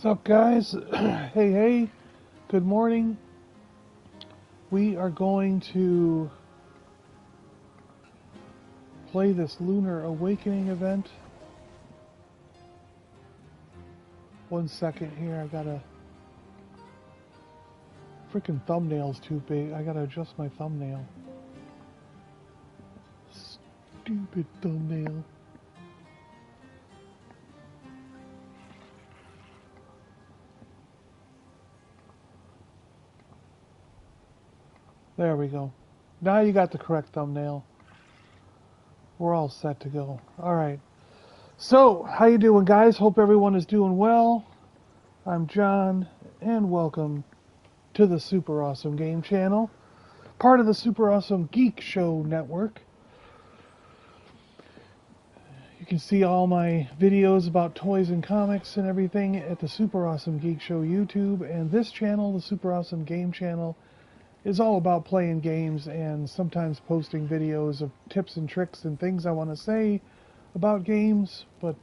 What's up, guys? Hey, good morning. We are going to play this Lunar Awakening event. 1 second here, I gotta... Freaking thumbnail's too big. I gotta adjust my thumbnail. Stupid thumbnail. There we go. Now you got the correct thumbnail. We're all set to go. Alright. So, how you doing, guys? Hope everyone is doing well. I'm John, and welcome to the Super Awesome Game Channel, part of the Super Awesome Geek Show Network. You can see all my videos about toys and comics and everything at the Super Awesome Geek Show YouTube, and this channel, the Super Awesome Game Channel, is all about playing games and sometimes posting videos of tips and tricks and things I want to say about games, but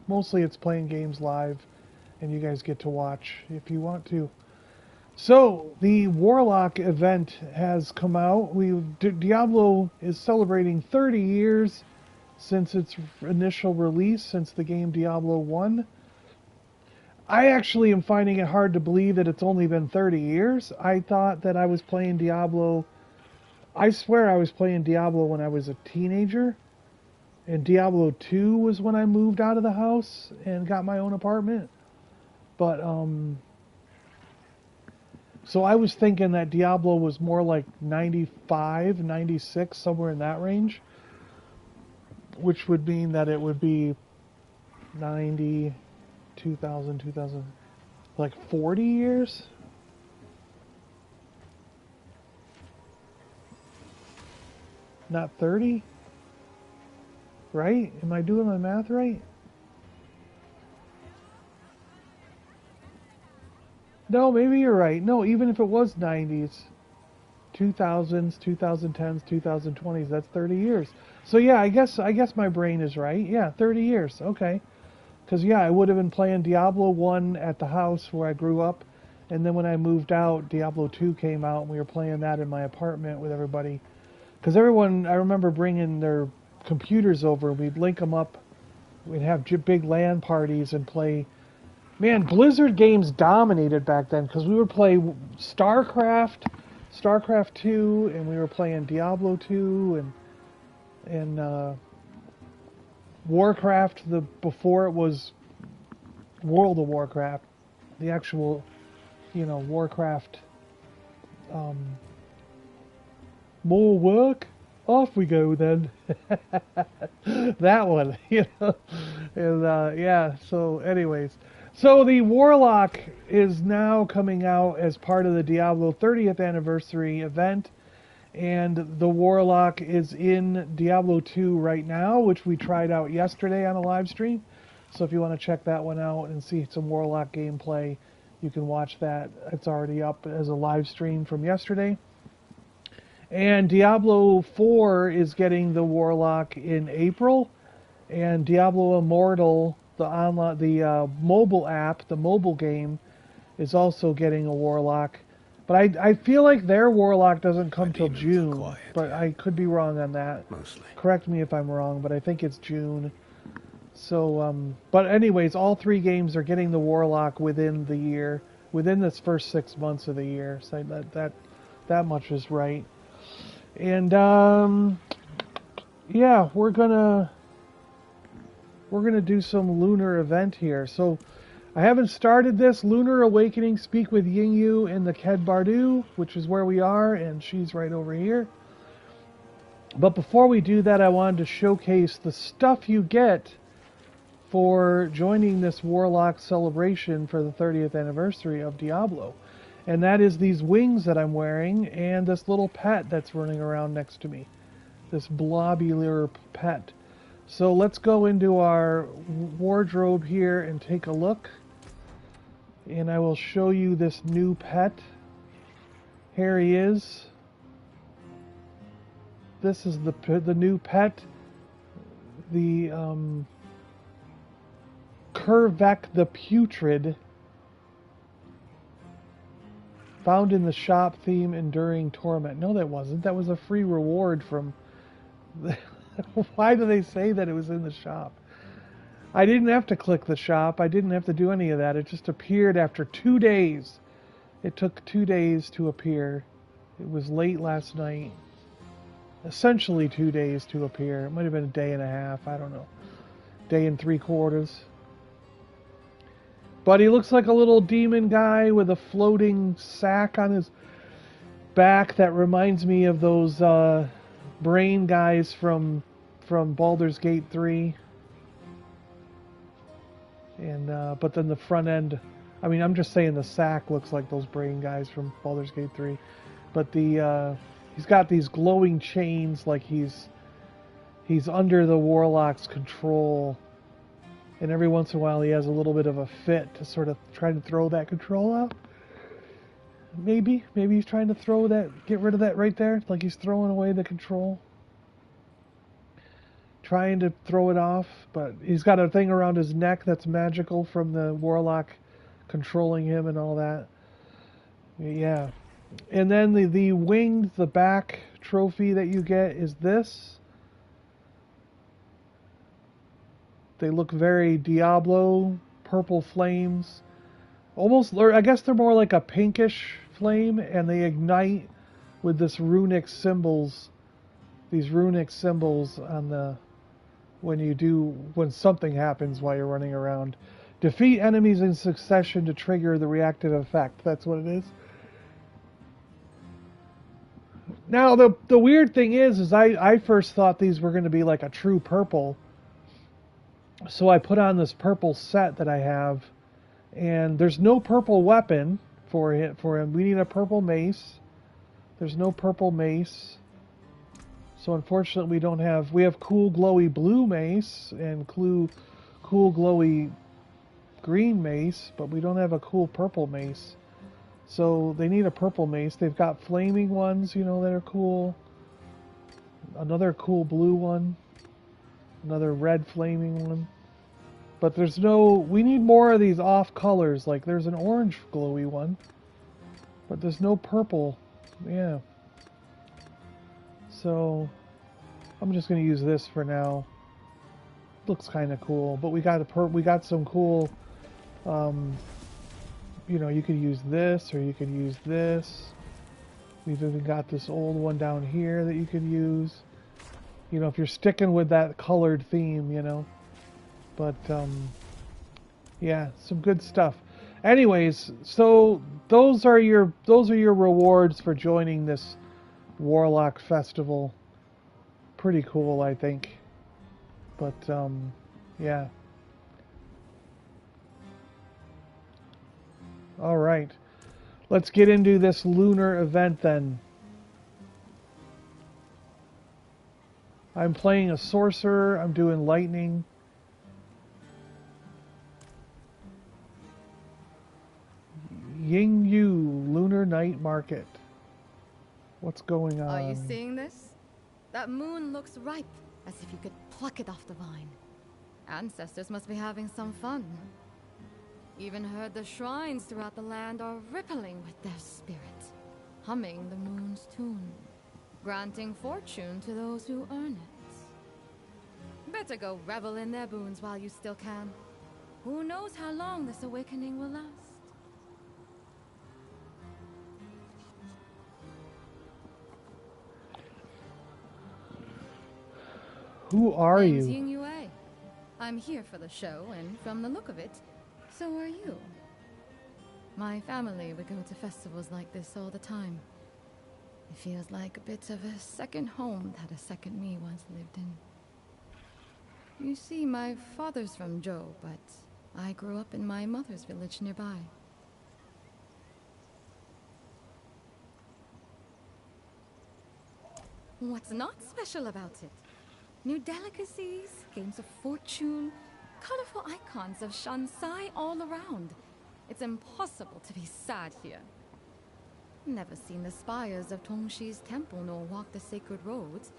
mostly it's playing games live, and you guys get to watch if you want to. So, the Warlock event has come out. Diablo is celebrating 30 years since its initial release, since the game Diablo 1. I actually am finding it hard to believe that it's only been 30 years. I thought that I was playing Diablo... I swear I was playing Diablo when I was a teenager. And Diablo 2 was when I moved out of the house and got my own apartment. But, so I was thinking that Diablo was more like 95, 96, somewhere in that range. Which would mean that it would be 90... 2000, like 40 years? Not 30? Right? Am I doing my math right? No, maybe you're right. No, even if it was 90s, 2000s, 2010s, 2020s, that's 30 years. So yeah, I guess my brain is right. Yeah, 30 years. Okay. Because, yeah, I would have been playing Diablo 1 at the house where I grew up, and then when I moved out, Diablo 2 came out, and we were playing that in my apartment with everybody. Because everyone, I remember bringing their computers over, we'd link them up, we'd have big LAN parties and play. Man, Blizzard games dominated back then, because we would play StarCraft 2, and we were playing Diablo 2, and Warcraft, before it was World of Warcraft, the actual, Warcraft, more work, off we go then. That one, and yeah, so anyways, so the Warlock is now coming out as part of the Diablo 30th anniversary event. And the Warlock is in Diablo 2 right now, which we tried out yesterday on a live stream. So if you want to check that one out and see some Warlock gameplay, you can watch that. It's already up as a live stream from yesterday. And Diablo 4 is getting the Warlock in April. And Diablo Immortal, the mobile app, the mobile game, is also getting a Warlock. But I feel like their Warlock doesn't come till June, but I could be wrong on that. Mostly. Correct me if I'm wrong, but I think it's June. So, but anyways, all three games are getting the Warlock within the year, within this first 6 months of the year. So that much is right. And yeah, we're gonna do some Lunar event here. So. I haven't started this. Lunar Awakening, speak with Yingyu in the Ked Bardu, which is where we are, and she's right over here. But before we do that, I wanted to showcase the stuff you get for joining this Warlock celebration for the 30th anniversary of Diablo. And that is these wings that I'm wearing, and this little pet that's running around next to me. This blobular pet. So let's go into our wardrobe here and take a look. And I will show you this new pet. Here he is. This is the new pet. The Kurvek the Putrid. Found in the shop, theme enduring torment. No, that wasn't. That was a free reward from... Why do they say that it was in the shop? I didn't have to click the shop. I didn't have to do any of that. It just appeared after 2 days. It took 2 days to appear. It was late last night. Essentially 2 days to appear. It might have been a day and a half. I don't know. Day and 3/4. But he looks like a little demon guy with a floating sack on his back that reminds me of those brain guys from Baldur's Gate 3. And but then the front end, I mean, I'm just saying the sack looks like those brain guys from Baldur's Gate 3. But the he's got these glowing chains, like he's under the warlock's control. And every once in a while he has a little bit of a fit to sort of try to throw that control out. Maybe he's trying to throw that, get rid of that right there, like he's throwing away the control. Trying to throw it off, but he's got a thing around his neck that's magical from the warlock controlling him and all that. Yeah. And then the winged, the back trophy that you get is this. They look very Diablo, purple flames. Almost, I guess they're more like a pinkish flame, and they ignite with this runic symbols. These runic symbols on the, when something happens while you're running around. Defeat enemies in succession to trigger the reactive effect. That's what it is. Now, the weird thing is I first thought these were going to be like a true purple. So I put on this purple set that I have, and there's no purple weapon for him. We need a purple mace. There's no purple mace. So unfortunately we have cool glowy blue mace and cool glowy green mace, but we don't have a cool purple mace. So they need a purple mace. They've got flaming ones, that are cool. Another cool blue one. Another red flaming one. But we need more of these off colors. Like there's an orange glowy one. But there's no purple. Yeah. So I'm just going to use this for now. Looks kind of cool. But we got some cool, you could use this or you could use this. We've even got this old one down here that you could use. If you're sticking with that colored theme, But, yeah, some good stuff. Anyways, so those are your rewards for joining this Warlock Festival. Pretty cool, I think. But, yeah. Alright. Let's get into this lunar event then. I'm playing a sorcerer. I'm doing lightning. Yingyu Lunar Night Market. What's going on? Are you seeing this? That moon looks ripe, as if you could pluck it off the vine. Ancestors must be having some fun. Even heard the shrines throughout the land are rippling with their spirit, humming the moon's tune, granting fortune to those who earn it. Better go revel in their boons while you still can. Who knows how long this awakening will last? Who are you? Name's Ying. I'm here for the show, and from the look of it, so are you. My family would go to festivals like this all the time. It feels like a bit of a second home that a second me once lived in. You see, my father's from Zhou, but I grew up in my mother's village nearby. What's not special about it? New delicacies, games of fortune, colorful icons of Shansai all around. It's impossible to be sad here. Never seen the spires of Tongshi's temple nor walked the sacred roads,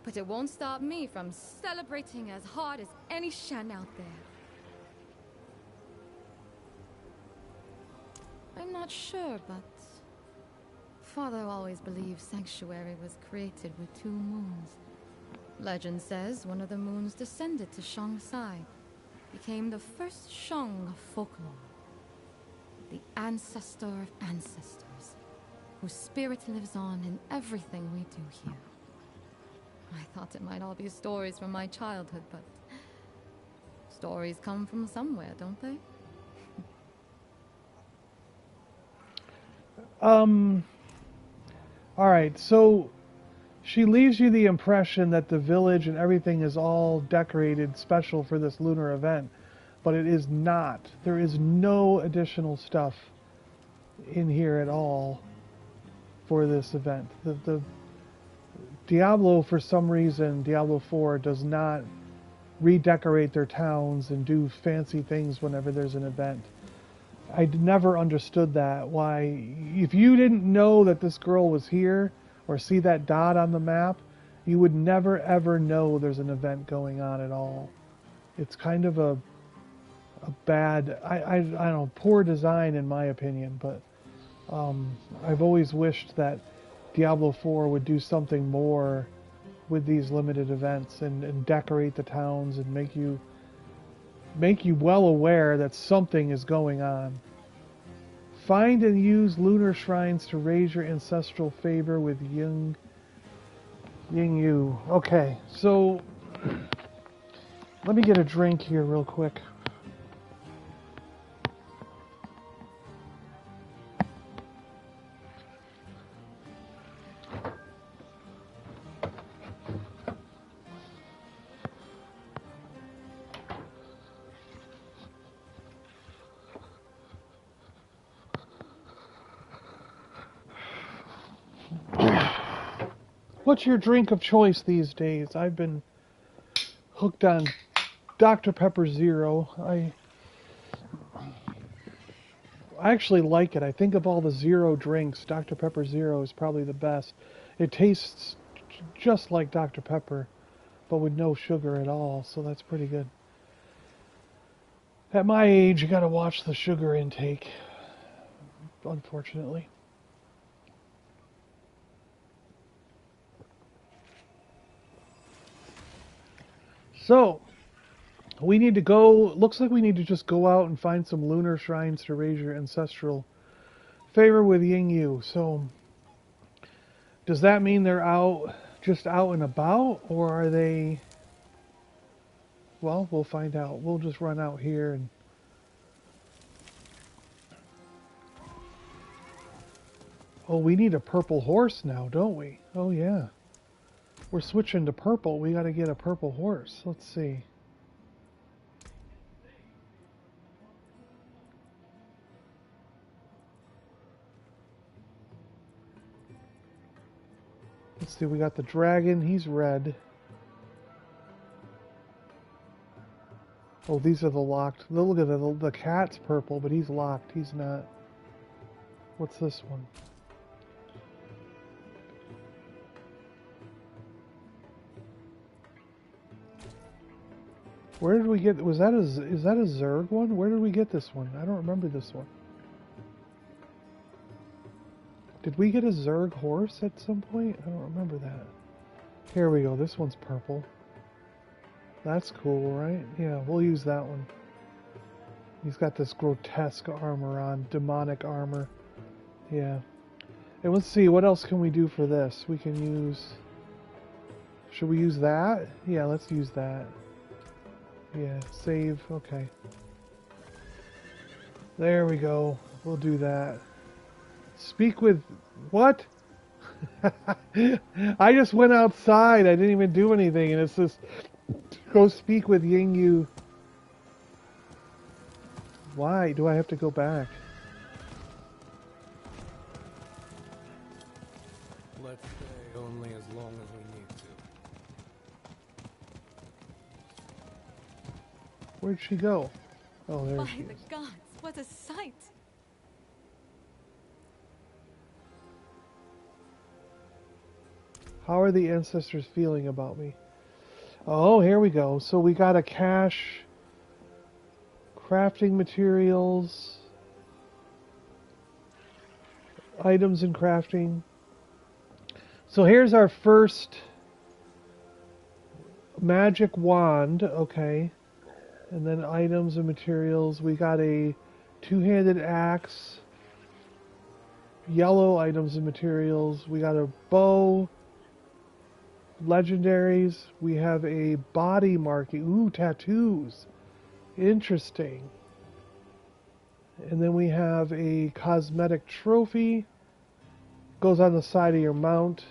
but it won't stop me from celebrating as hard as any Shen out there. I'm not sure, but Father always believed Sanctuary was created with 2 moons. Legend says one of the moons descended to Shongsai, became the first Shong of folklore. The ancestor of ancestors, whose spirit lives on in everything we do here. I thought it might all be stories from my childhood, but stories come from somewhere, don't they? Alright, so she leaves you the impression that the village and everything is all decorated special for this lunar event, but it is not. There is no additional stuff in here at all for this event. The Diablo, for some reason, Diablo 4 does not redecorate their towns and do fancy things whenever there's an event. I never understood that. Why, if you didn't know that this girl was here or see that dot on the map, you would never ever know there's an event going on at all. It's kind of a bad, I don't know, poor design in my opinion, but I've always wished that Diablo 4 would do something more with these limited events and decorate the towns and make you well aware that something is going on. Find and use lunar shrines to raise your ancestral favor with Ying Yu. Okay, so let me get a drink here real quick. What's your drink of choice these days? I've been hooked on Dr. Pepper Zero. I actually like it. I think of all the zero drinks, Dr. Pepper Zero is probably the best. It tastes just like Dr. Pepper, but with no sugar at all, so that's pretty good. At my age, you gotta watch the sugar intake, unfortunately. So, we need to go, looks like we need to just go out and find some lunar shrines to raise your ancestral favor with Ying Yu. So, does that mean they're just out and about, or are they, well, we'll find out. We'll just run out here and oh, we need a purple horse now, don't we? Oh yeah. We're switching to purple. We got to get a purple horse. Let's see. Let's see. We got the dragon. He's red. Oh, these are the locked. Look at the cat's purple, but he's locked. He's not. What's this one? Where did we get, is that a Zerg one? Where did we get this one? I don't remember this one. Did we get a Zerg horse at some point? I don't remember that. Here we go, this one's purple. That's cool, right? Yeah, we'll use that one. He's got this grotesque armor on, demonic armor. Yeah. And let's see, what else can we do for this? We can use... Should we use that? Yeah, let's use that. Yeah, save, okay. There we go. We'll do that. Speak with... What? I just went outside. I didn't even do anything, and it's just... Go speak with Ying Yu. Why do I have to go back? Let's stay only as long as we need to. Where'd she go? Oh, there she is. By the gods, what a sight! How are the ancestors feeling about me? Oh, here we go. So we got a cache, crafting materials. items and crafting. So here's our first magic wand, okay. And then items and materials. We got a two-handed axe. Yellow items and materials. We got a bow. Legendaries. We have a body marking. Ooh, tattoos. Interesting. And then we have a cosmetic trophy. Goes on the side of your mount.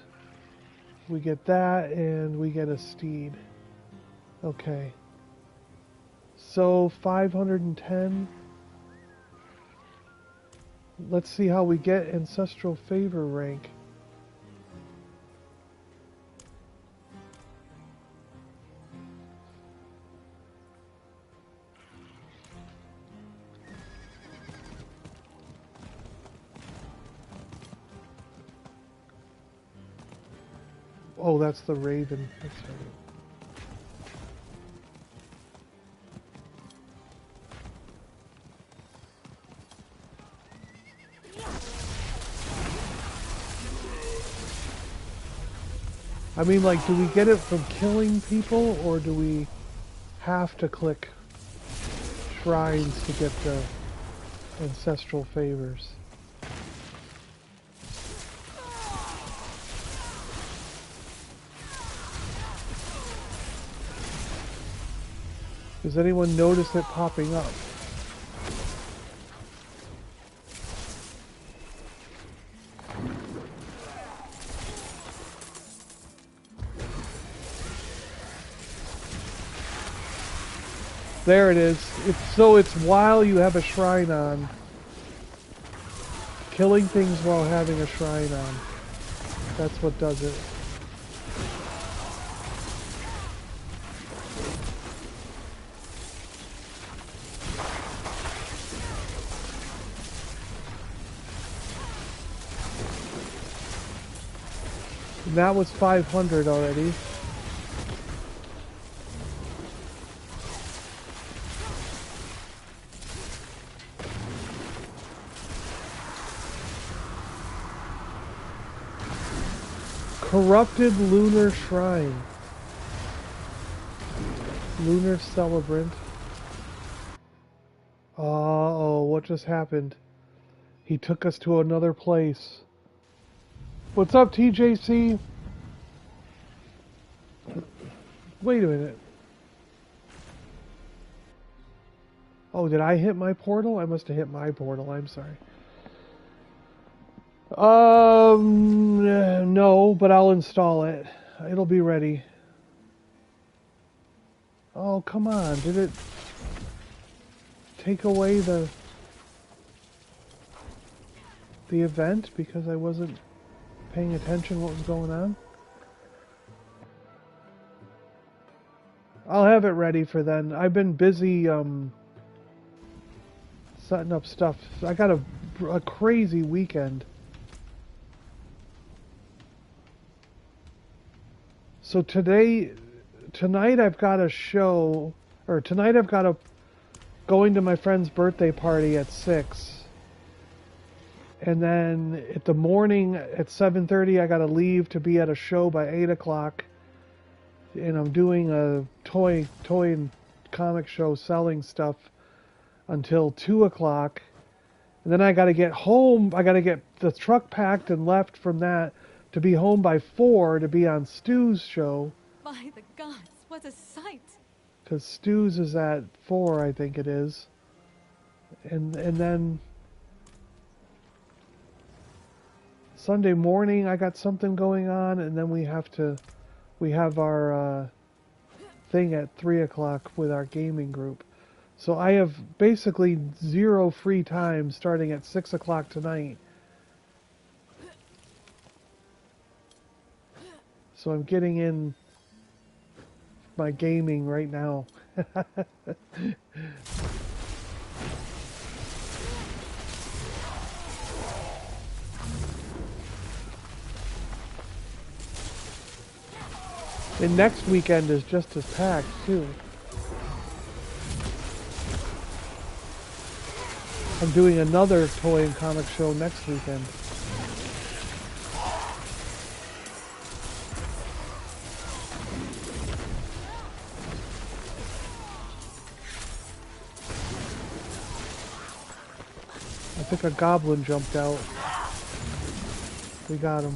We get that, and we get a steed. Okay. So 510. Let's see how we get ancestral favor rank. Oh, that's the raven. That's right. I mean, like, do we get it from killing people, or do we have to click shrines to get the ancestral favors? Does anyone notice it popping up? There it is. It's while you have a shrine on. Killing things while having a shrine on. That's what does it. And that was 500 already. Corrupted Lunar Shrine. Lunar Celebrant. Uh-oh, what just happened? He took us to another place. What's up, TJC? Wait a minute. Oh, did I hit my portal? I must have hit my portal, I'm sorry. No, but I'll install it. It'll be ready. Oh, come on. Did it take away the event because I wasn't paying attention what was going on? I'll have it ready for then. I've been busy setting up stuff. I got a crazy weekend. So tonight I've got a show, or tonight I've got going to my friend's birthday party at 6. And then at the morning at 7:30 I gotta leave to be at a show by 8 o'clock. And I'm doing a toy and comic show selling stuff until 2 o'clock. And then I gotta get home, I gotta get the truck packed and left from that to be home by 4 to be on Stu's show. By the gods, what a sight! Because Stu's is at 4, I think it is. And then Sunday morning I got something going on, and then we have our thing at 3 o'clock with our gaming group. So I have basically 0 free time starting at 6 o'clock tonight. So I'm getting in my gaming right now. And next weekend is just as packed too. I'm doing another toy and comic show next weekend. think a goblin jumped out. We got him.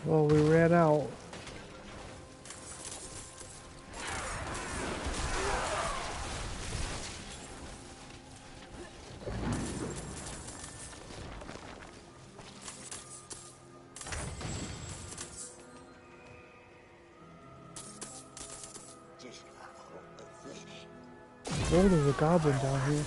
Well, we ran out. Oh, there's a goblin down here.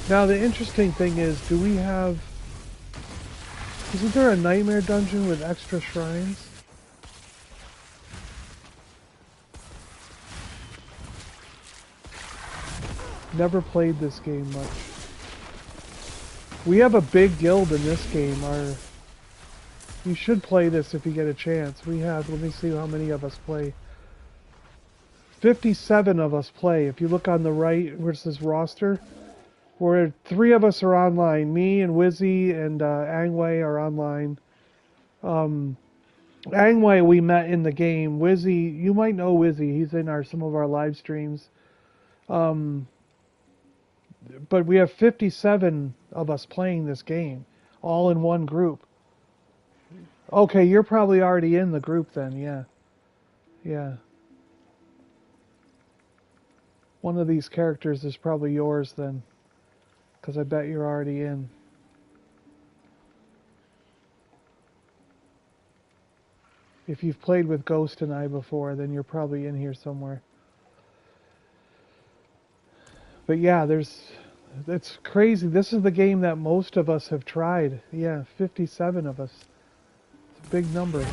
Now the interesting thing is, do we have... Isn't there a nightmare dungeon with extra shrines? Never played this game much. We have a big guild in this game. You should play this if you get a chance. We have, let me see how many of us play. 57 of us play. If you look on the right where it says roster, where 3 of us are online. Me and Wizzy and Angway are online. Angway we met in the game. Wizzy, you might know Wizzy. He's in some of our live streams. But we have 57 of us playing this game, all in one group. Okay, you're probably already in the group then, yeah. Yeah. One of these characters is probably yours then, because I bet you're already in. If you've played with Ghost and I before, then you're probably in here somewhere. But yeah, it's crazy. This is the game that most of us have tried. Yeah, 57 of us. It's a big number.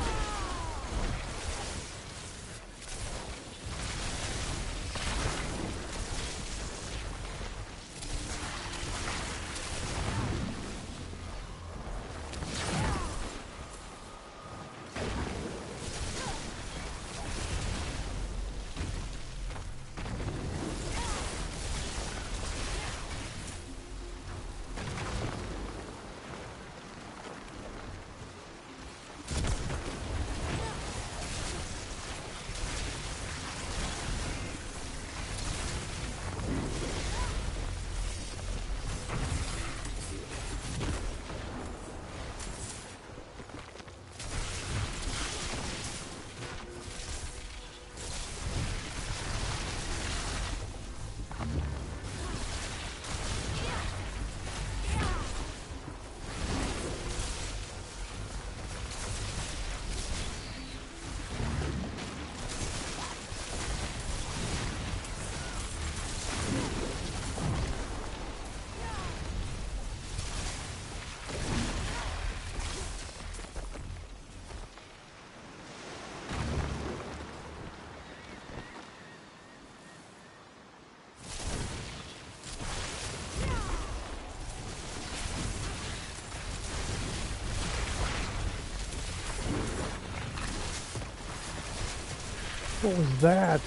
What was that?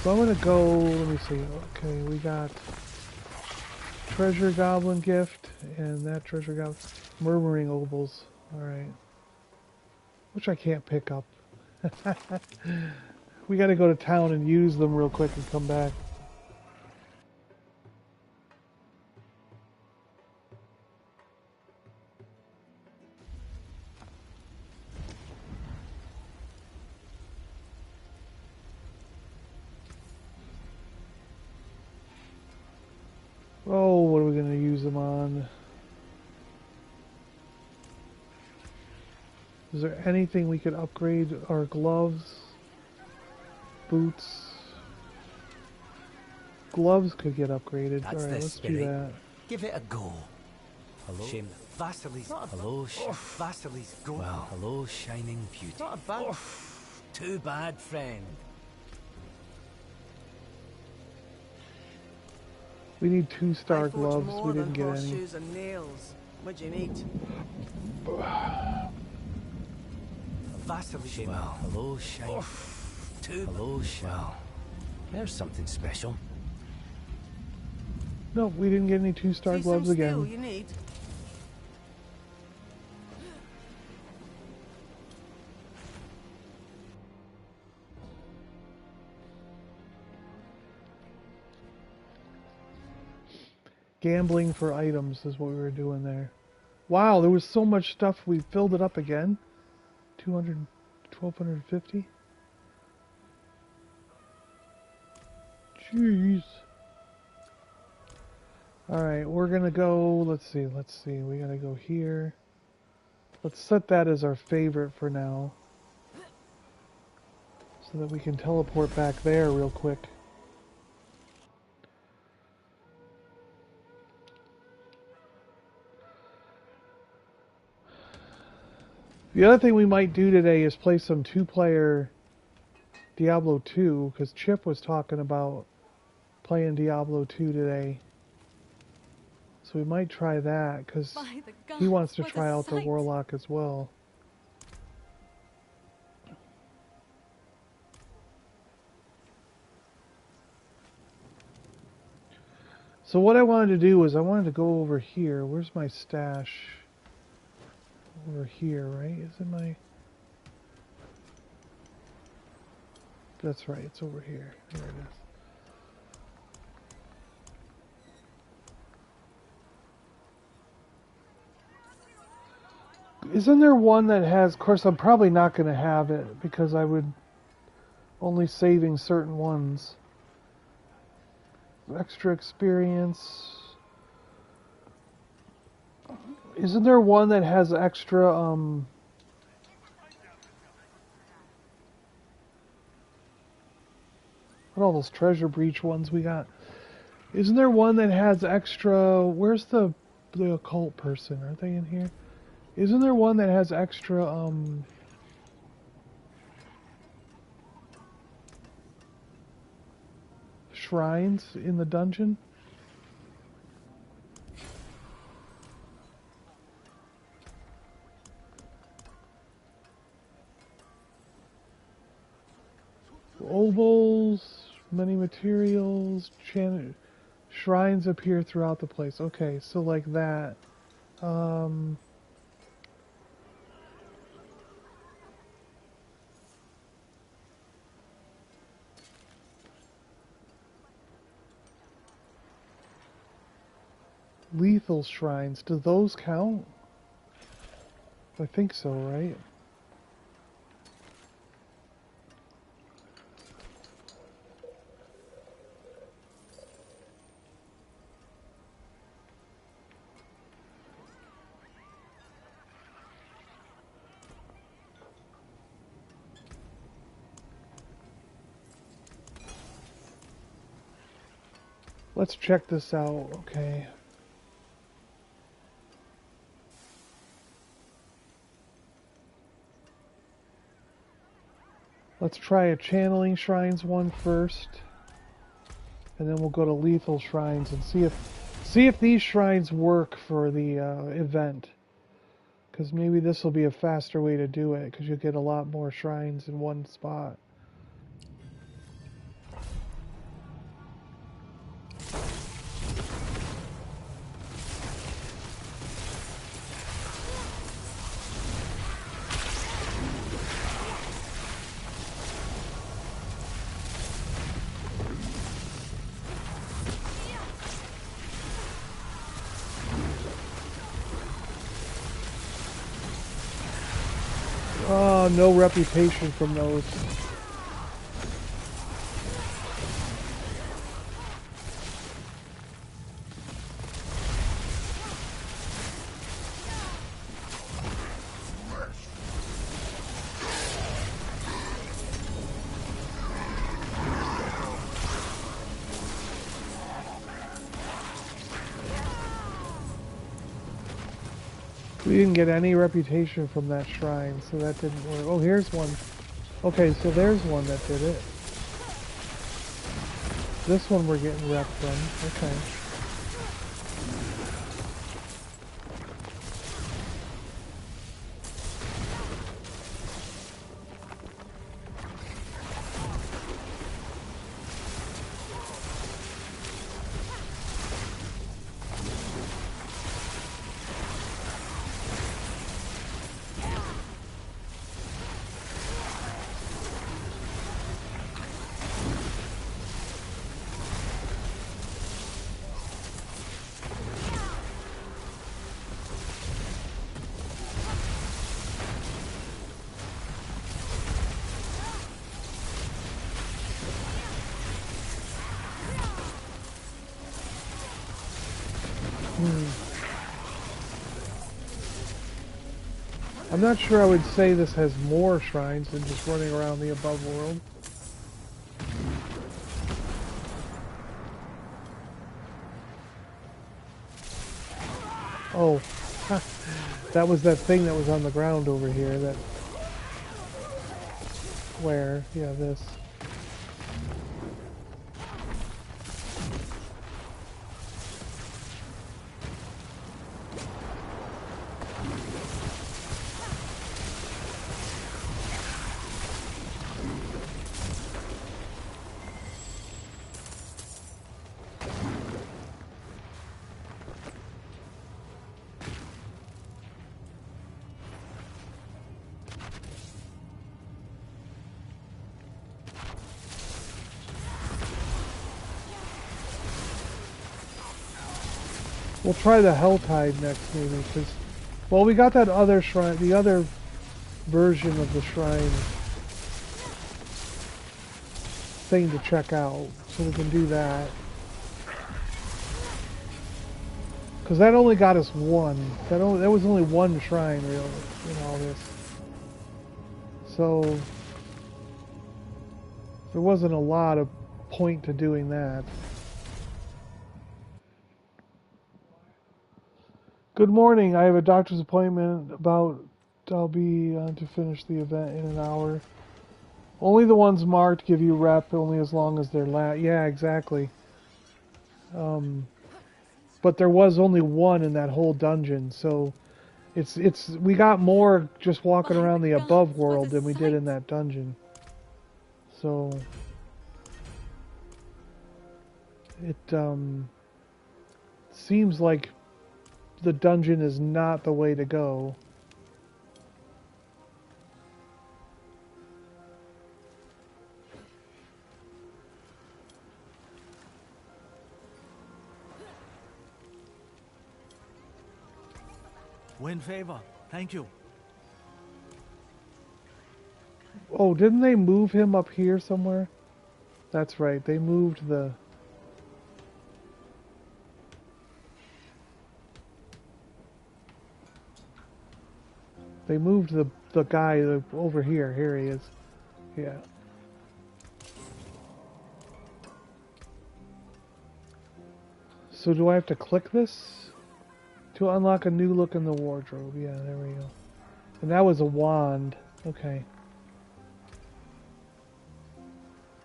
So I'm gonna go, let me see, okay, we got treasure goblin gift, and that treasure goblin, murmuring ovals, alright. Which I can't pick up. We gotta go to town and use them real quick and come back. Oh, what are we going to use them on? Is there anything we could upgrade? Our gloves? Boots? Gloves could get upgraded. That's Alright, the let's do spirit. that. Give it a go. Hello? Shame. Vasily's. Hello, Vasily's go. Well, hello, shining beauty. Not a bad. Too bad, friend. We need 2-star I forge gloves. more We didn't than get any. horseshoes and nails. What do you need? Vasily's. Well, hello, shining. Hello, well, there's something special. No, we didn't get any 2-star See gloves some again. steel you need. Gambling for items is what we were doing there. Wow, there was so much stuff. We filled it up again. 200, 1250. Jeez. Alright, we're gonna go, let's see, we gotta go here. Let's set that as our favorite for now. So that we can teleport back there real quick. The other thing we might do today is play some 2-player Diablo 2, because Chip was talking about playing Diablo 2 today. So we might try that, because he wants to try out the Warlock as well. So what I wanted to do was I wanted to go over here. Where's my stash? Over here, right? Is it my... That's right, it's over here. There it is. Isn't there one that has... Of course, I'm probably not going to have it because I would only saving certain ones. Extra experience. Isn't there one that has extra, what are all those treasure breach ones we got? Isn't there one that has extra, where's the occult person? Aren't they in here? Isn't there one that has extra, shrines in the dungeon? Ovals, many materials, shrines appear throughout the place. Okay, so like that. Lethal shrines, do those count? I think so, right? Let's check this out, okay. Let's try a channeling shrines one first. And then we'll go to lethal shrines and see if these shrines work for the event. Because maybe this will be a faster way to do it, because you'll get a lot more shrines in one spot. Oh, no reputation from those. We didn't get any reputation from that shrine, so that didn't work. Oh, here's one. Okay, so there's one that did it. This one we're getting rep from. Okay. I'm not sure I would say this has more shrines than just running around the above world. Oh, that was that thing that was on the ground over here. That where? Yeah, this. We'll try the Helltide next, maybe, because, well, we got that other shrine, the other version of the shrine thing to check out, so we can do that. Because that only got us one. That was only one shrine, really, in all this. So there wasn't a lot of point to doing that. Good morning. I have a doctor's appointment I'll be to finish the event in an hour. Only the ones marked give you rep, only as long as they're yeah, exactly. But there was only one in that whole dungeon, so we got more just walking around the above world than we did in that dungeon. So it seems like the dungeon is not the way to go. Win favor. Thank you. Oh, didn't they move him up here somewhere? That's right, they moved the... They moved the guy over here. Here he is. Yeah. So do I have to click this? To unlock a new look in the wardrobe. Yeah, there we go. And that was a wand. Okay.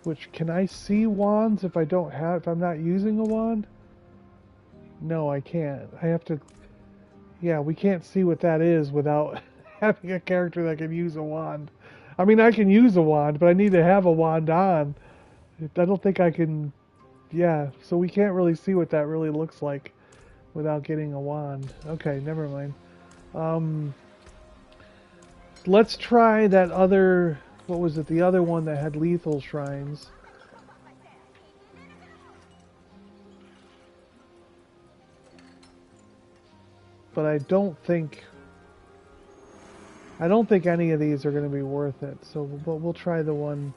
Which, can I see wands if if I'm not using a wand? No, I can't. I have to... Yeah, we can't see what that is without having a character that can use a wand. I mean, I can use a wand, but I need to have a wand on. I don't think I can... Yeah, so we can't really see what that really looks like without getting a wand. Okay, never mind. Let's try that other... What was it? The other one that had lethal shrines. But I don't think any of these are going to be worth it. So we'll try the one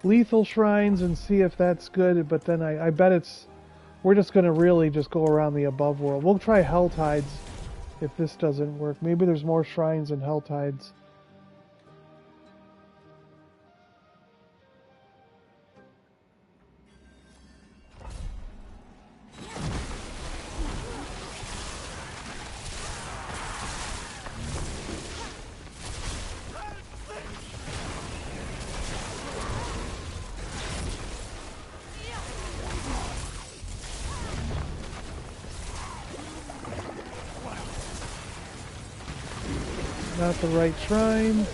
lethal shrines and see if that's good. But then I bet we're just going to really just go around the above world. We'll try Helltides if this doesn't work. Maybe there's more shrines in Helltides. not the right shrine.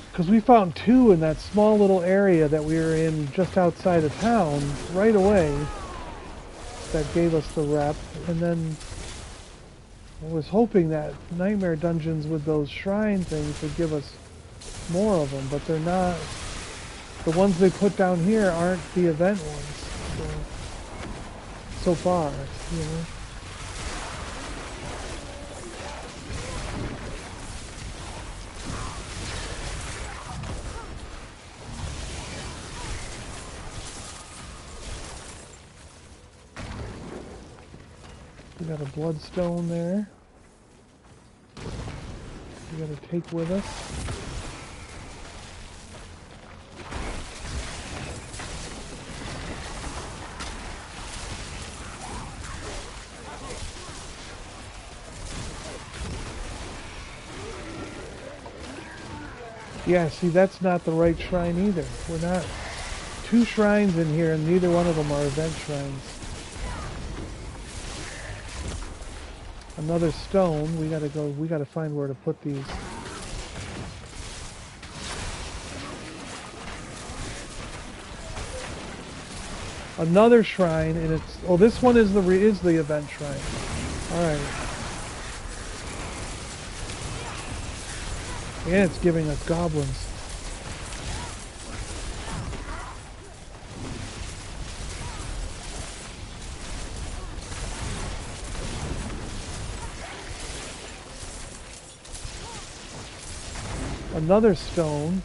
Because we found two in that small little area that we were in just outside of town right away. That gave us the rep. And then I was hoping that Nightmare Dungeons with those shrine things would give us more of them, but they're not. The ones they put down here aren't the event ones. So far, you know. We got a bloodstone there. We gotta take with us. Yeah, see, that's not the right shrine either. We're not... Two shrines in here, and neither one of them are event shrines. Another stone. We gotta find where to put these. Another shrine, and it's... Oh, this one is the event shrine. Alright. And it's giving us goblins. Another stone.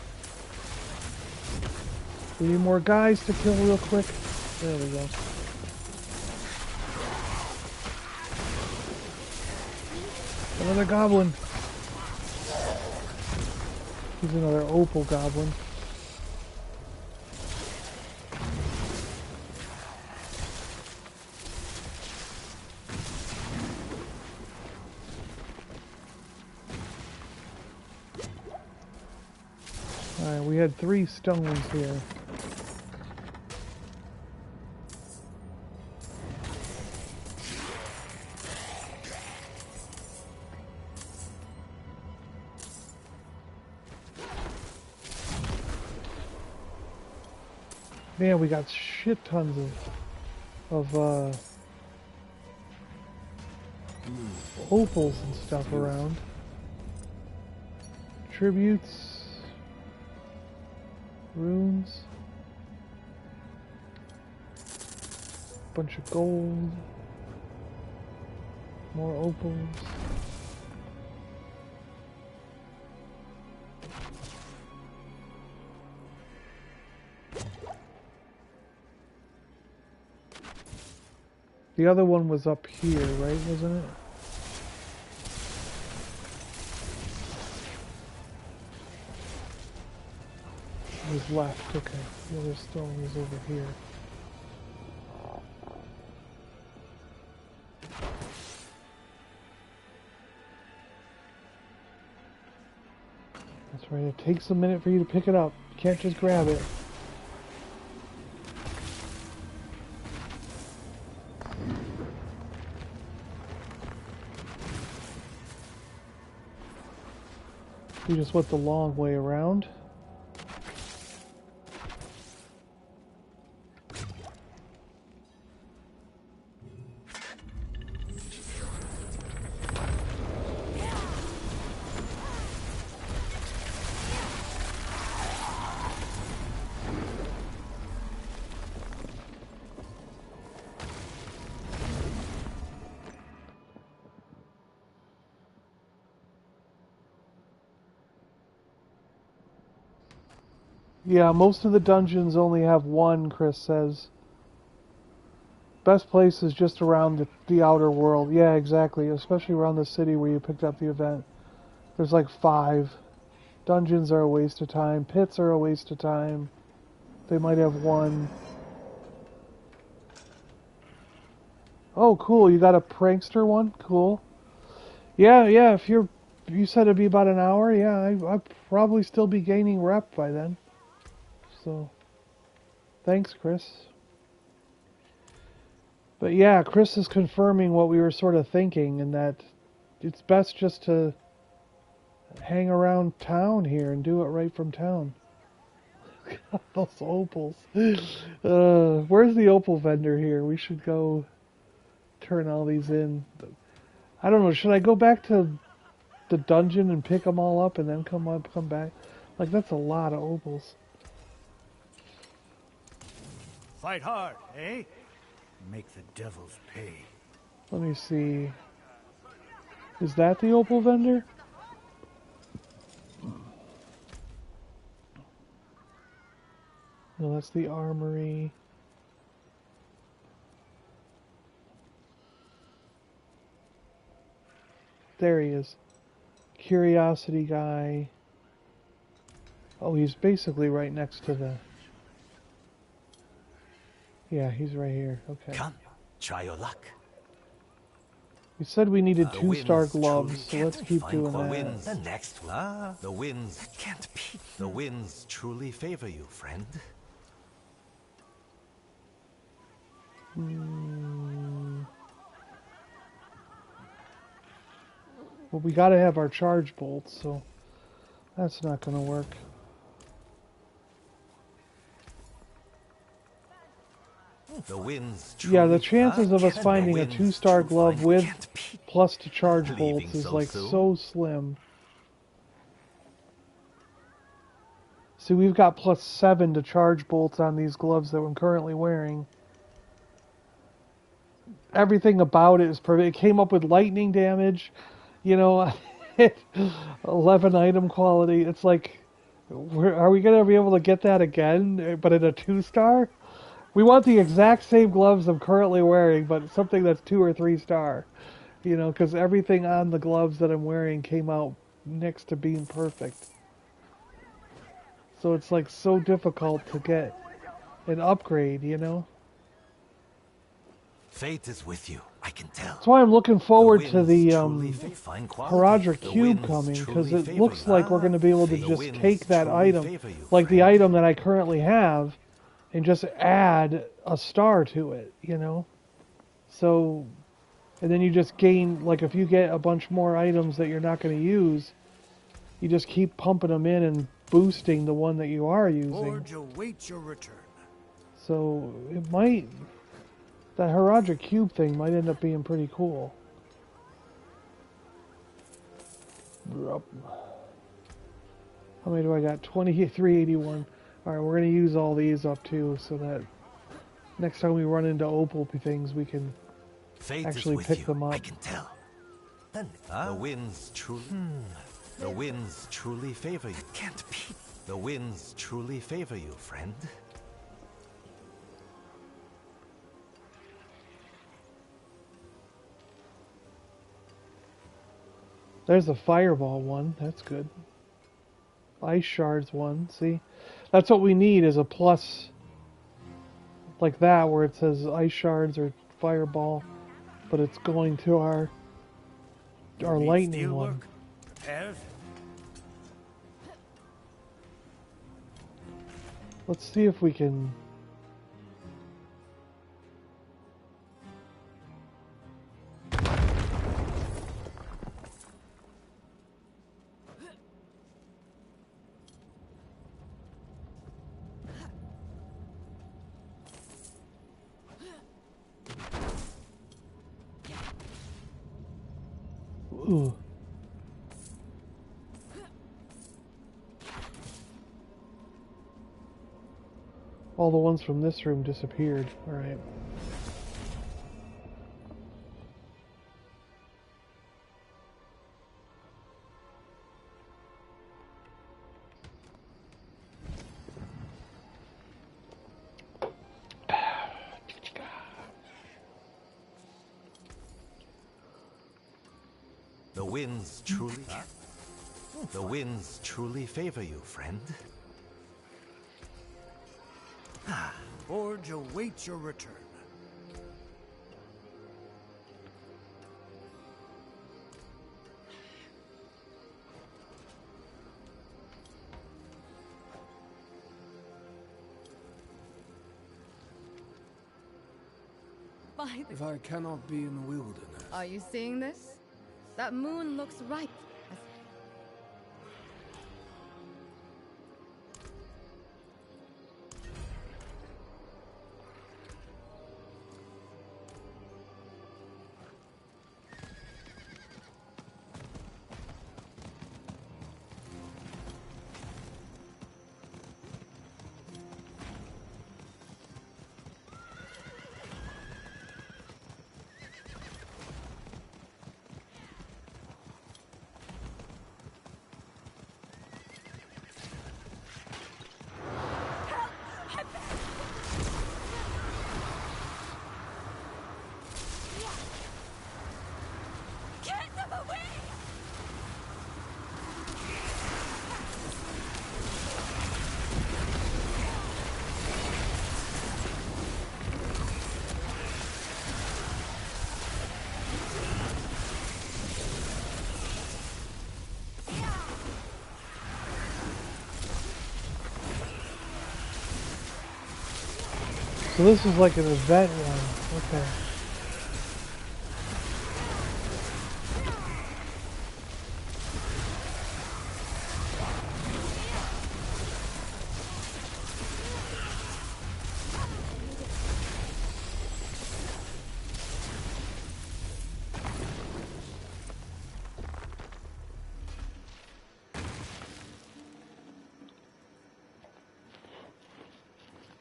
We need more guys to kill real quick. There we go. Another goblin. He's another opal goblin. Alright, we had 3 stones here. Man, we got shit tons of opals and stuff around. Tributes, runes, bunch of gold, more opals. The other one was up here, right? Wasn't it? It was left, okay. The other stone was over here. That's right, it takes a minute for you to pick it up. You can't just grab it. You just went the long way around. Yeah, most of the dungeons only have one, Chris says. Best place is just around the outer world. Yeah, exactly. Especially around the city where you picked up the event. There's like 5. Dungeons are a waste of time. Pits are a waste of time. They might have 1. Oh, cool. You got a prankster one? Cool. Yeah, if you said it'd be about an hour, yeah, I'd probably still be gaining rep by then. So, thanks, Chris. But yeah, Chris is confirming what we were sort of thinking, and that it's best just to hang around town here and do it right from town. Those opals. Where's the opal vendor here? We should go turn all these in. I don't know, should I go back to the dungeon and pick them all up and then come back? Like, that's a lot of opals. Fight hard, eh? Make the devils pay. Let me see. Is that the opal vendor? No, that's the armory. There he is. Curiosity guy. Oh, he's basically right next to the... Yeah, he's right here. Okay. Come, try your luck. We said we needed 2-star winds gloves, so truly let's can't keep find doing the that. winds. The next one. The winds can't be. The winds truly favor you, friend. Well, we gotta have our charge bolts, so that's not gonna work. The winds Yeah, the truly- chances of us Can the finding a winds 2-star truly glove find- with can't be. plus to charge Leaving bolts is so like soon? so slim. See, we've got +7 to charge bolts on these gloves that I'm currently wearing. Everything about it is perfect. It came up with lightning damage, you know, 11 item quality. It's like, are we going to be able to get that again, but in a 2-star? We want the exact same gloves I'm currently wearing, but something that's 2 or 3-star. You know, because everything on the gloves that I'm wearing came out next to being perfect. So it's like so difficult to get an upgrade, you know? Fate is with you, I can tell. That's why I'm looking forward to the fine quality. Haradra The Cube winds coming, because truly it favor looks you. like we're going to be able to The just winds take that truly item, favor you, like the friend. item that I currently have, and just add a star to it, you know? So, and then you just gain, like if you get a bunch more items that you're not going to use, you just keep pumping them in and boosting the one that you are using. Forge awaits your return. So, it might... That Haradra Cube thing might end up being pretty cool. How many do I got? 2381. Alright, we're going to use all these up too, so that next time we run into opal things, we can Fate actually is with pick you, them up. I can tell. The winds truly... The winds truly favor you. Can't be. The winds truly favor you, friend. There's the fireball one. That's good. Ice shards one. See? That's what we need is a plus like that where it says ice shards or fireball, but it's going to our lightning Steelwork? one. Repairs? Let's see if we can... Ooh. All the ones from this room disappeared. Alright. The winds truly... The winds truly favor you, friend. Forge awaits your return. by the... If I cannot be in the wilderness... Are you seeing this? That moon looks ripe. So this is like an event one. Okay.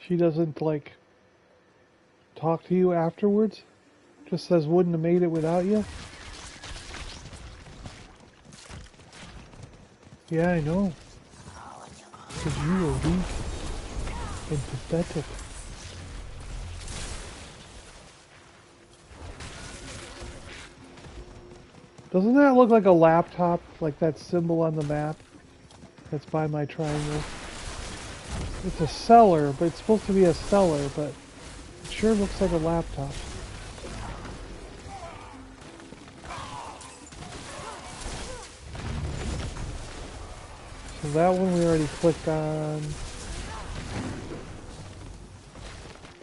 She doesn't like talk to you afterwards? Just says wouldn't have made it without you? Yeah, I know. Because you were weak and pathetic. Doesn't that look like a laptop? Like that symbol on the map? That's by my triangle. It's a cellar, but it's supposed to be a cellar, but it sure looks like a laptop. So that one we already clicked on.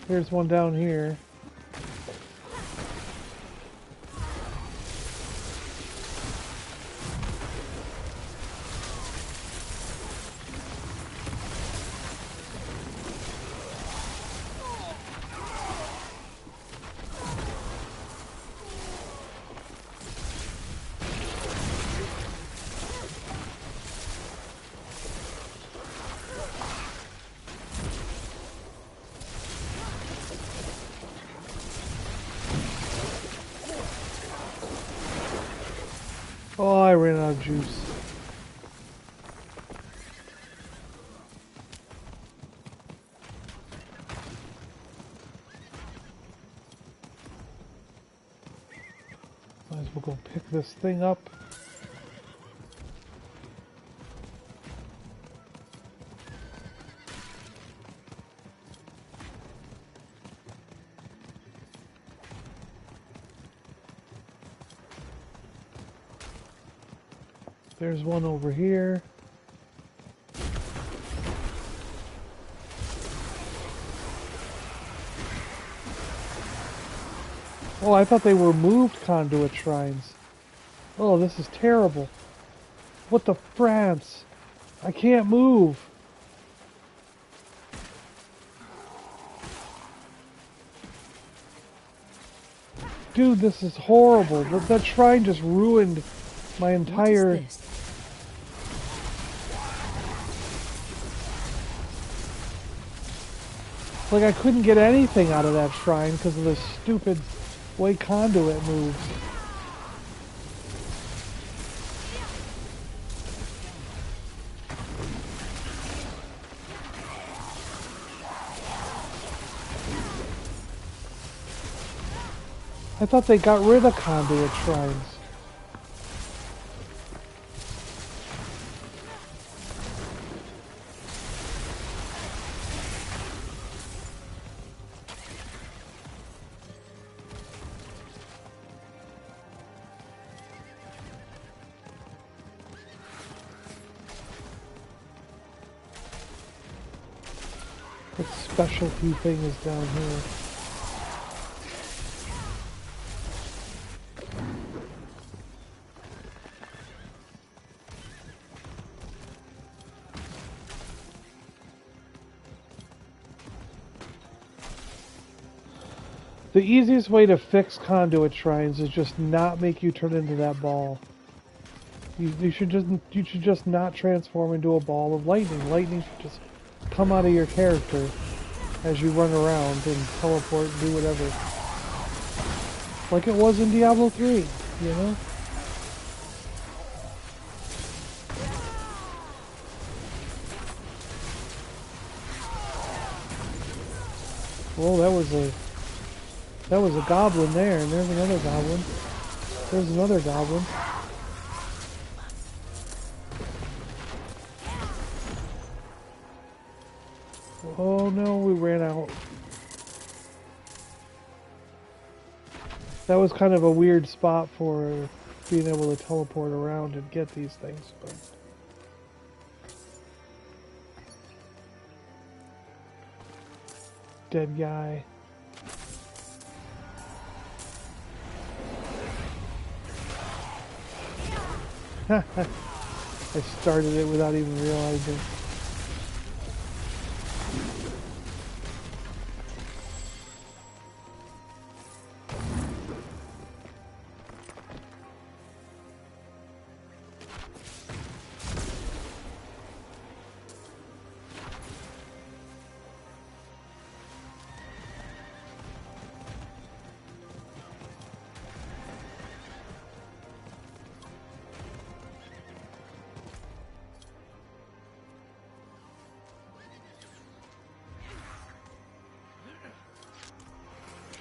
Here's one down here. Oh, I ran out of juice. Might as well go pick this thing up. There's one over here. Oh, I thought they were moved conduit shrines. Oh, this is terrible. What the France? I can't move. Dude, this is horrible. That shrine just ruined my entire... What is this? Like, I couldn't get anything out of that shrine because of the stupid way conduit moves. I thought they got rid of conduit shrines. What specialty thing is down here? The easiest way to fix conduit shrines is just not make you turn into that ball. You should just not transform into a ball of lightning. Lightning should just come out of your character as you run around and teleport and do whatever. Like it was in Diablo 3, you know? Well, that was a goblin there, and there's another goblin. There's another goblin. Oh no, we ran out. That was kind of a weird spot for being able to teleport around and get these things, but dead guy. I started it without even realizing.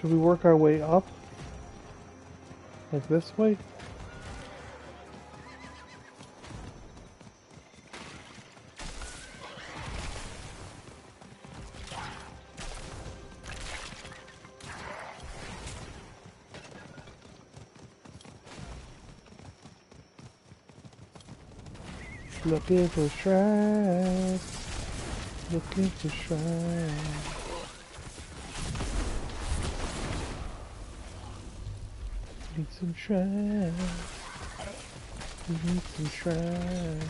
Should we work our way up? Like this way? Looking for shrines. Looking for shrines. Need some shrines. We need some shrines.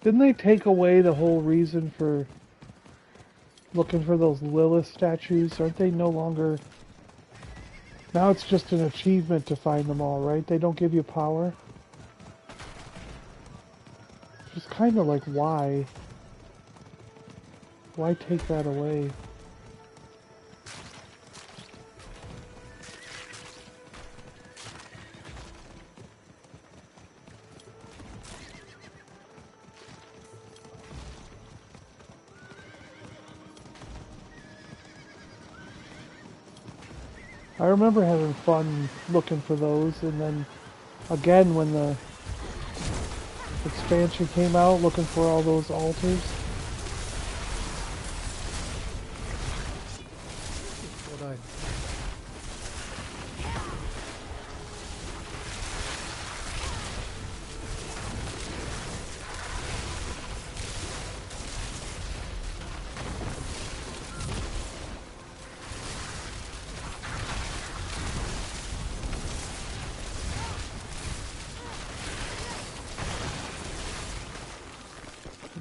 Didn't they take away the whole reason for looking for those Lilith statues? Aren't they no longer... Now it's just an achievement to find them all, right? They don't give you power. It's just kind of like, why? Why take that away? I remember having fun looking for those, and then again when the expansion came out, looking for all those altars. What I...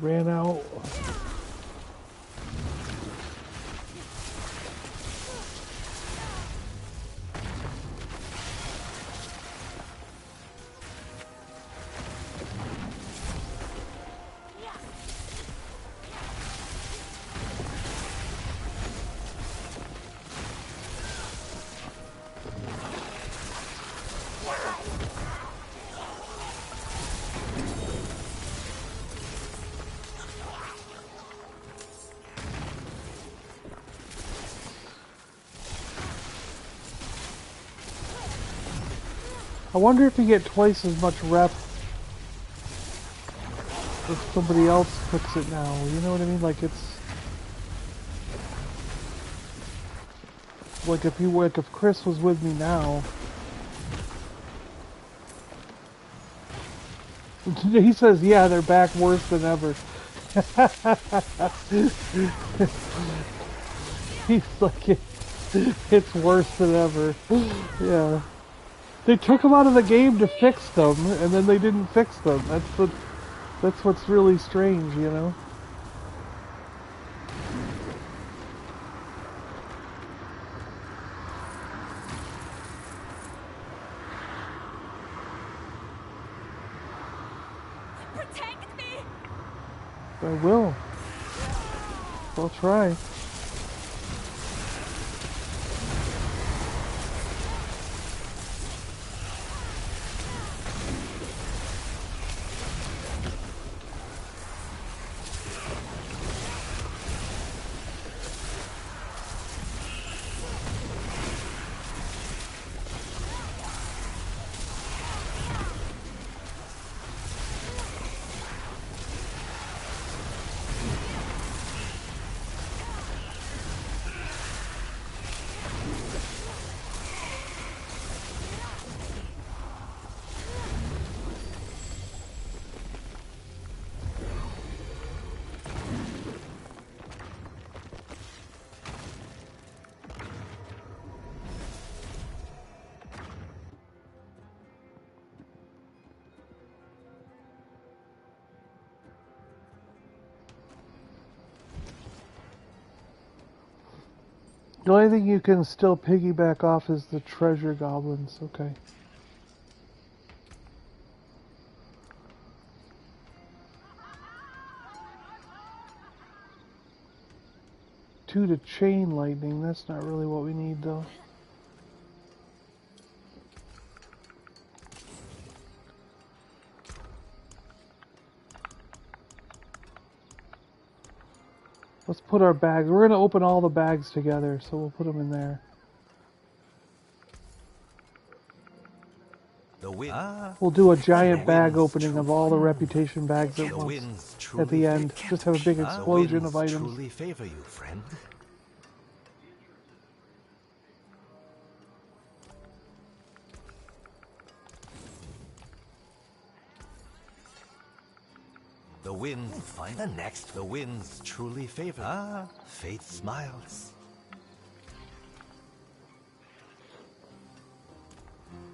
Ran out. I wonder if you get twice as much rep if somebody else cooks it now. You know what I mean? Like it's like if Chris was with me now. He says, yeah, they're back worse than ever. He's like, it's worse than ever. Yeah. They took them out of the game to fix them, and then they didn't fix them. That's what's really strange, you know? Protect me! I will. I'll try. The only thing you can still piggyback off is the treasure goblins. Okay. Two to chain lightning. That's not really what we need, though. Let's put our bags. We're going to open all the bags together, so we'll put them in there. We'll do a giant bag opening of all the reputation bags at once. At the end, just have a big explosion of items. Truly favor you, friend. The winds find the next. The winds truly favor. Ah, fate smiles.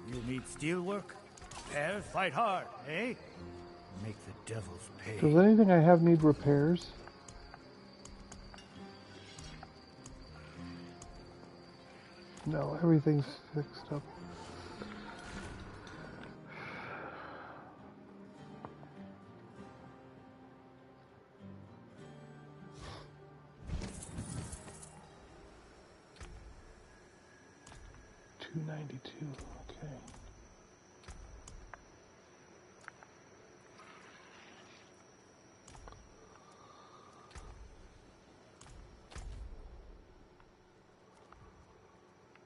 You need steel work? Well, fight hard, eh? Make the devils pay. Does anything I have need repairs? No, everything's fixed up. $292. Okay.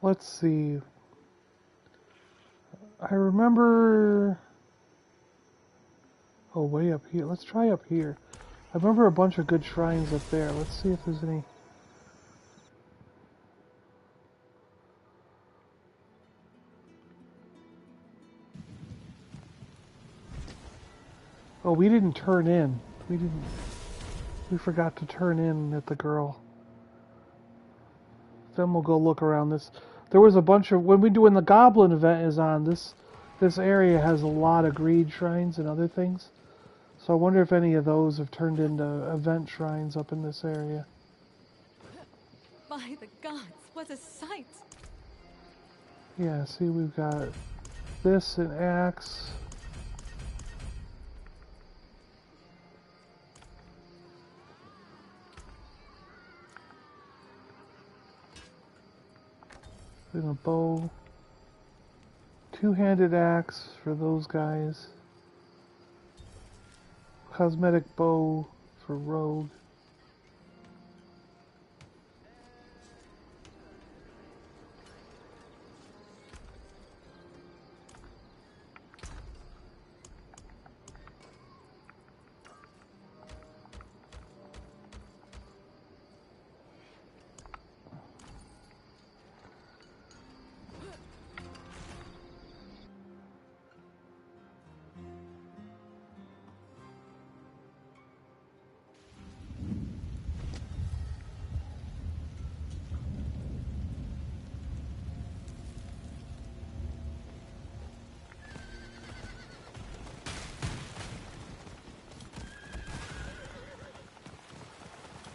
Let's see. I remember... Oh, way up here. Let's try up here. I remember a bunch of good shrines up there. Let's see if there's any... Oh, we didn't turn in. We forgot to turn in at the girl. Then we'll go look around this. There was a bunch of... When the Goblin event is on, this area has a lot of greed shrines and other things. So I wonder if any of those have turned into event shrines up in this area. By the gods, what a sight! Yeah, see, we've got this, an axe. And a bow. Two-handed axe for those guys. Cosmetic bow for rogue.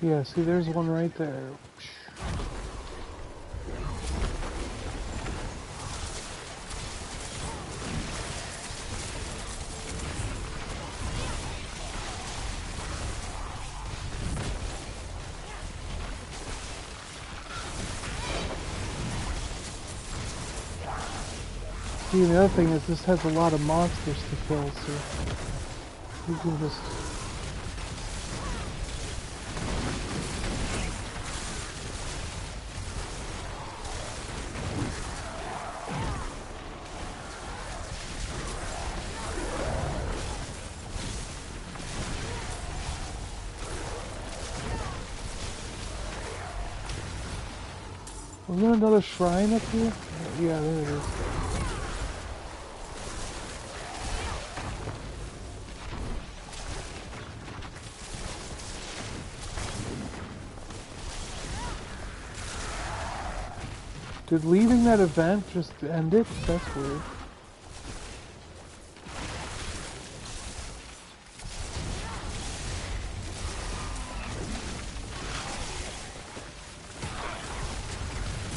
Yeah, see, there's one right there. See, the other thing is this has a lot of monsters to kill, so you can just... Was there another shrine up here? Yeah, there it is. Did leaving that event just end it? That's weird.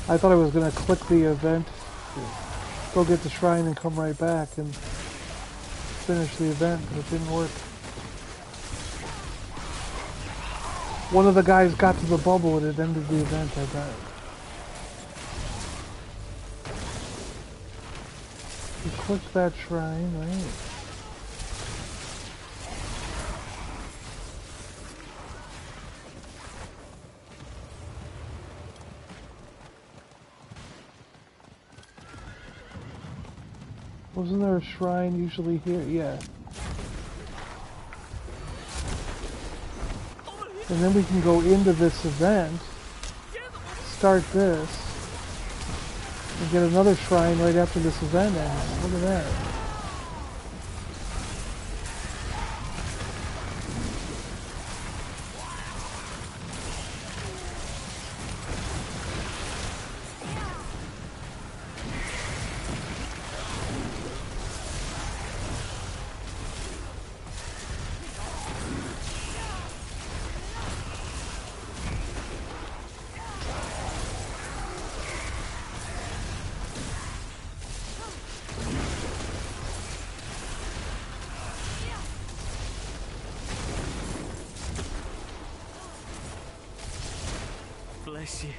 I thought I was going to click the event, go get the shrine and come right back and finish the event, but it didn't work. One of the guys got to the bubble and it ended the event, I bet. You clicked that shrine, right? Wasn't there a shrine usually here? Yeah. And then we can go into this event, start this, and get another shrine right after this event ends. Look at that. Bless you.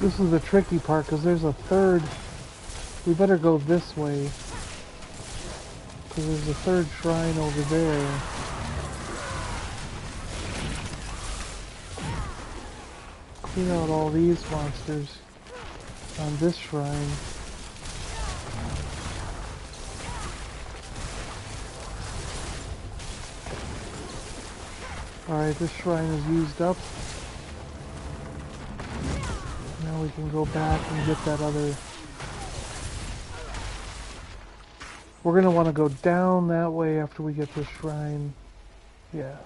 This is the tricky part because there's a third. We better go this way because there's a third shrine over there. Clean out all these monsters on this shrine. Alright, this shrine is used up. Now we can go back and get that other... We're going to want to go down that way after we get this shrine. Yeah.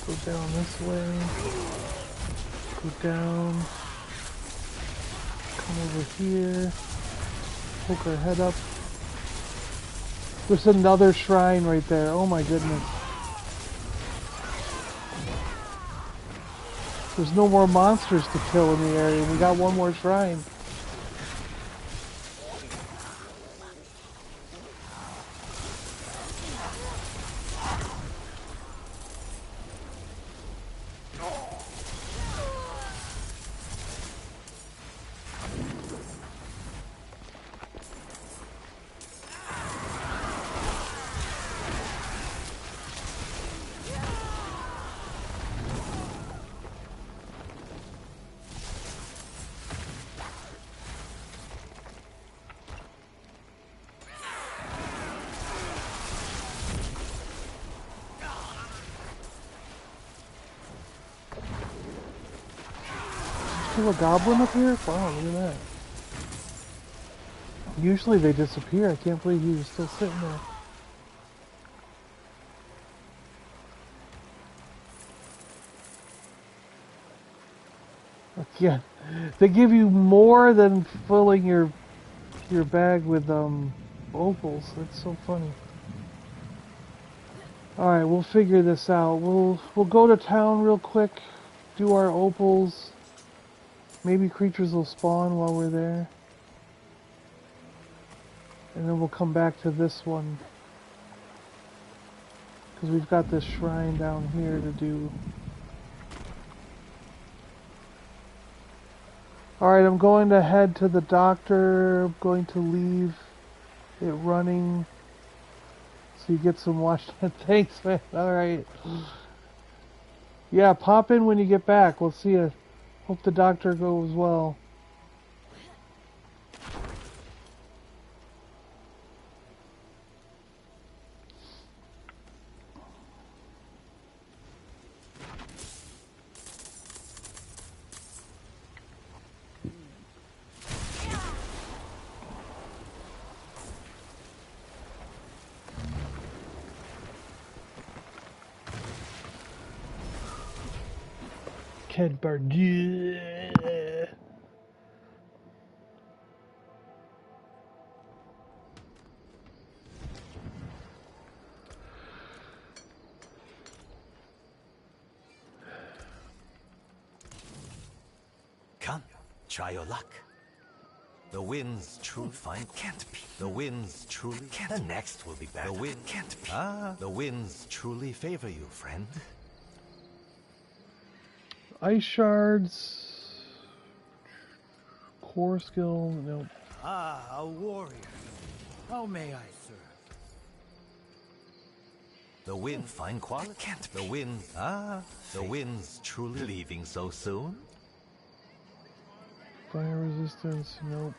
Go down this way. Go down. Come over here. Poke our head up. There's another shrine right there. Oh my goodness. There's no more monsters to kill in the area. We got one more shrine. Still a goblin up here? Wow, look at that. Usually they disappear. I can't believe he was still sitting there. Yeah, they give you more than filling your bag with opals. That's so funny. All right, we'll figure this out. We'll go to town real quick, do our opals. Maybe creatures will spawn while we're there, and then we'll come back to this one because we've got this shrine down here to do. Alright, I'm going to head to the doctor. I'm going to leave it running so you get some watch time. Thanks, man. Alright. Yeah, pop in when you get back. We'll see you. Hope the doctor goes well. Kid bird. Yeah. Come, try your luck. The winds truly fine. Can't be. The winds truly. Can't. The next will be better. The wind can't be. Ah, the winds truly favor you, friend. Ice shards. Core skill. Nope. Ah, a warrior. How may I serve? The wind fine quality. Can't be. The wind. Ah, the winds truly leaving so soon. Fire resistance. Nope.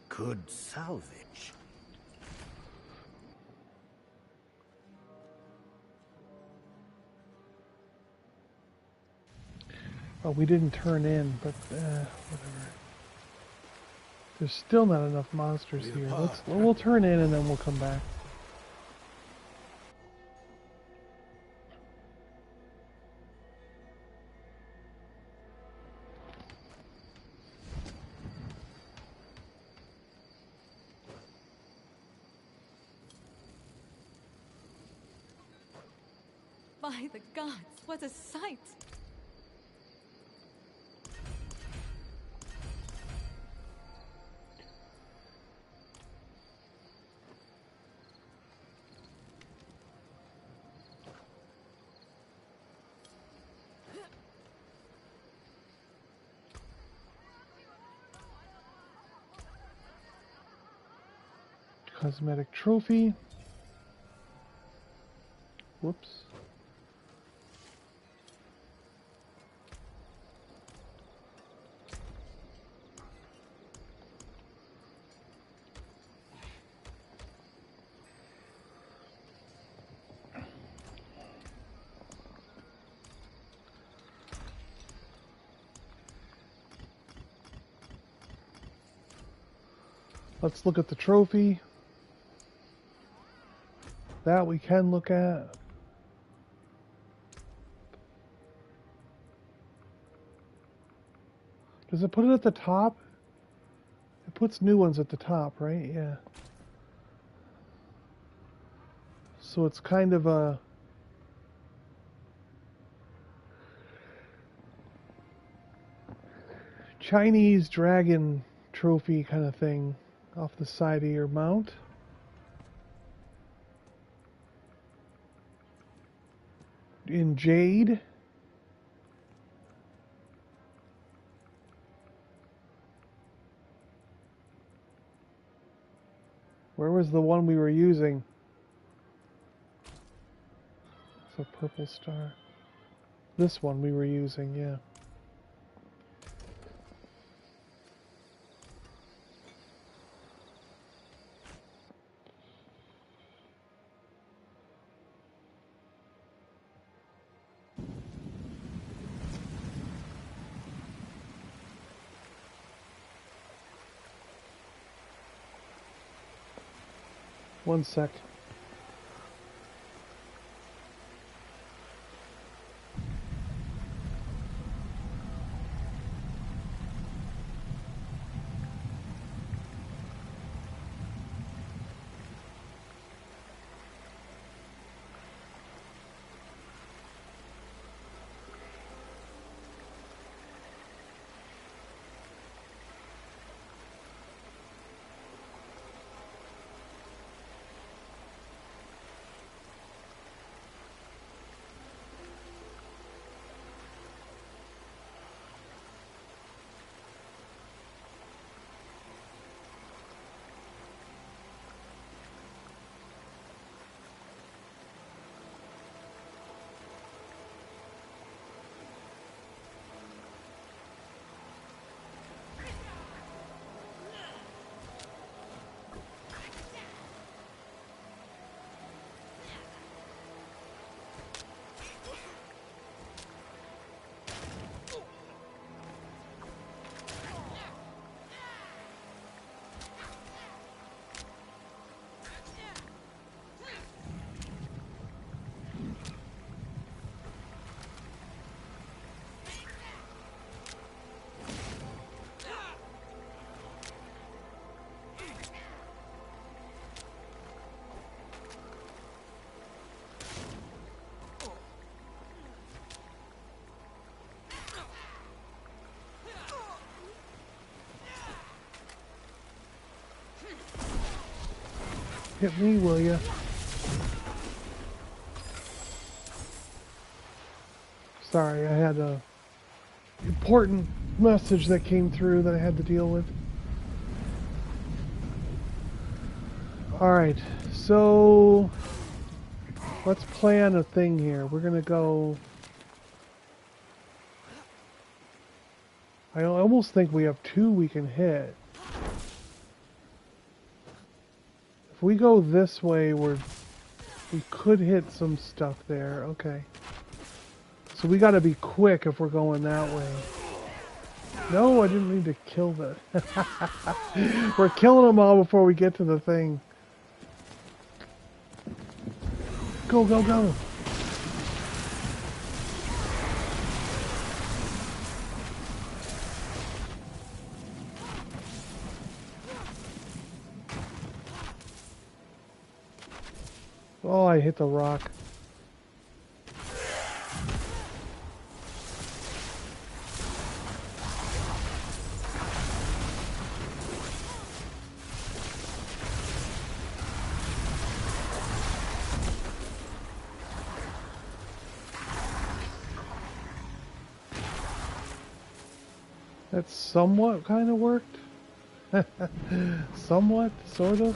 Good salvage. Oh, we didn't turn in, but whatever. There's still not enough monsters here. We'll turn in and then we'll come back. By the gods, what a sight! Cosmetic trophy. Whoops. Let's look at the trophy. That we can look at. Does it put it at the top? It puts new ones at the top, right? Yeah. So it's kind of a Chinese dragon trophy kind of thing off the side of your mount. In jade. Where was the one we were using? It's a purple star. This one we were using, yeah. 1 sec. Hit me, will ya? Sorry, I had a important message that came through that I had to deal with. Alright, so let's plan a thing here. We're gonna go... I almost think we have 2 we can hit. If we go this way, we could hit some stuff there. Okay. So we gotta be quick if we're going that way. No, I didn't mean to kill the... We're killing them all before we get to the thing. Go, go, go! Oh, I hit the rock. That somewhat kind of worked. Somewhat, sort of.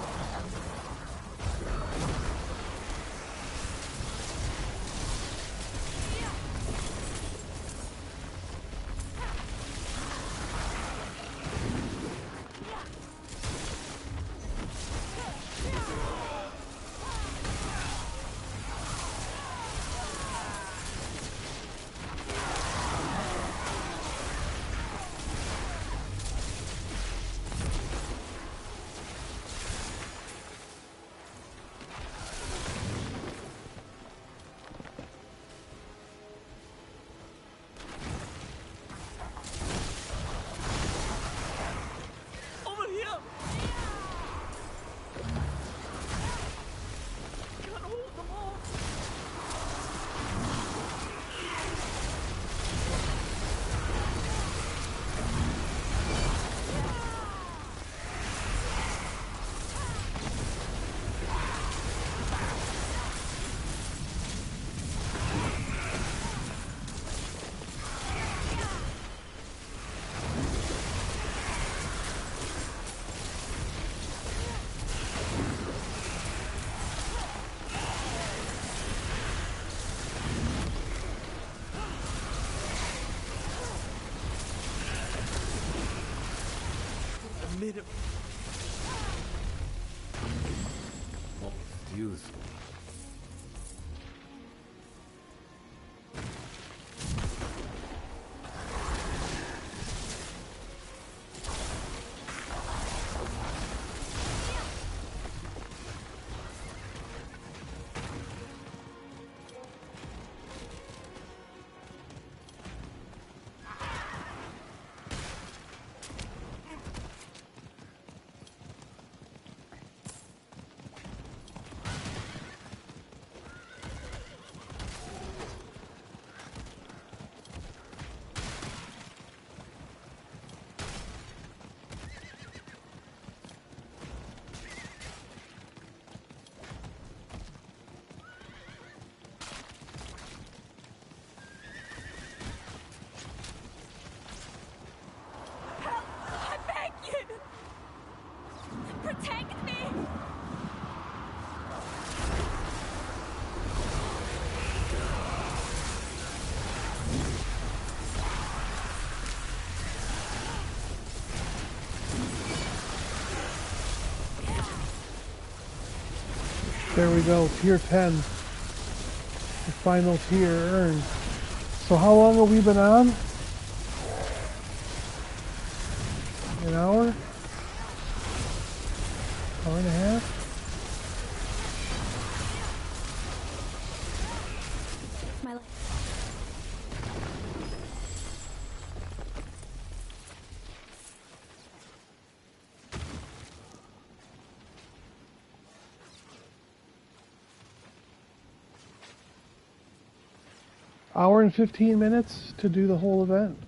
Useful. There we go, tier 10. The final tier earned. So how long have we been on? An hour? Hour and a half? My life. Hour and 15 minutes to do the whole event.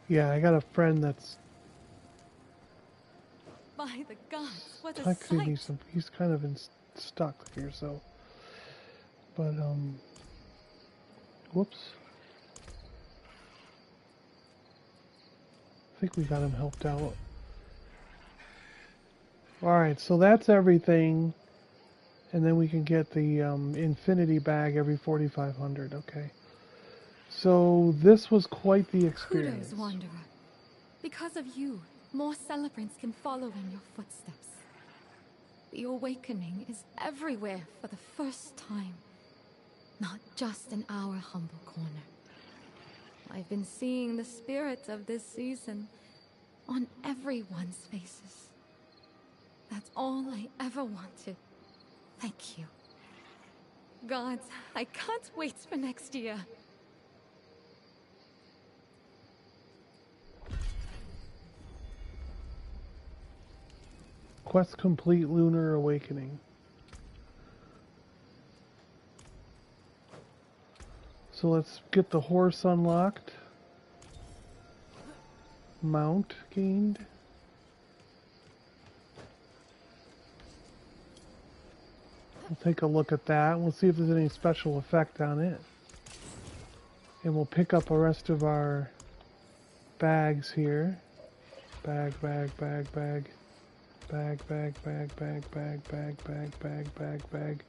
Yeah, I got a friend that's By the gods, what a texting me sight! some. He's kind of stuck here, so. But whoops. I think we got him helped out. All right, so that's everything, and then we can get the infinity bag every 4,500. Okay. So this was quite the experience. Kudos, Wanderer. Because of you, more celebrants can follow in your footsteps. The awakening is everywhere for the first time. Not just in our humble corner. I've been seeing the spirit of this season on everyone's faces. That's all I ever wanted. Thank you. Gods, I can't wait for next year. Quest complete, Lunar Awakening. So let's get the horse unlocked. Mount gained. We'll take a look at that. We'll see if there's any special effect on it. And we'll pick up the rest of our bags here. Bag, bag, bag, bag. Bag, bag, bag, bag, bag, bag, bag, bag, bag, bag.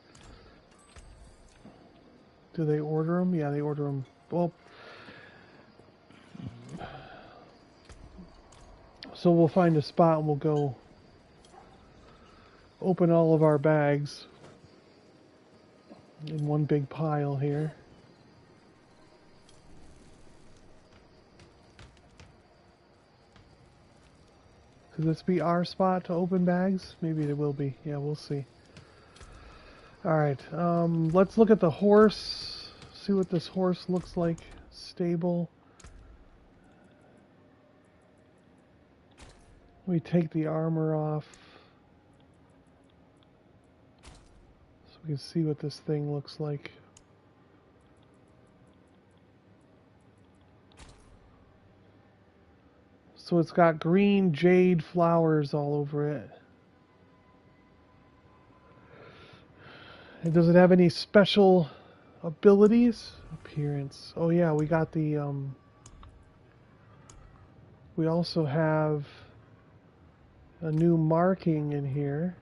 Do they order them? Yeah, they order them. Well, so we'll find a spot and we'll go open all of our bags in one big pile here. Could this be our spot to open bags? Maybe it will be. Yeah, we'll see. Alright, let's look at the horse. See what this horse looks like. Stable. We take the armor off. So we can see what this thing looks like. So it's got green jade flowers all over it. And does it have any special abilities? Appearance. Oh yeah, we got the we also have a new marking in here.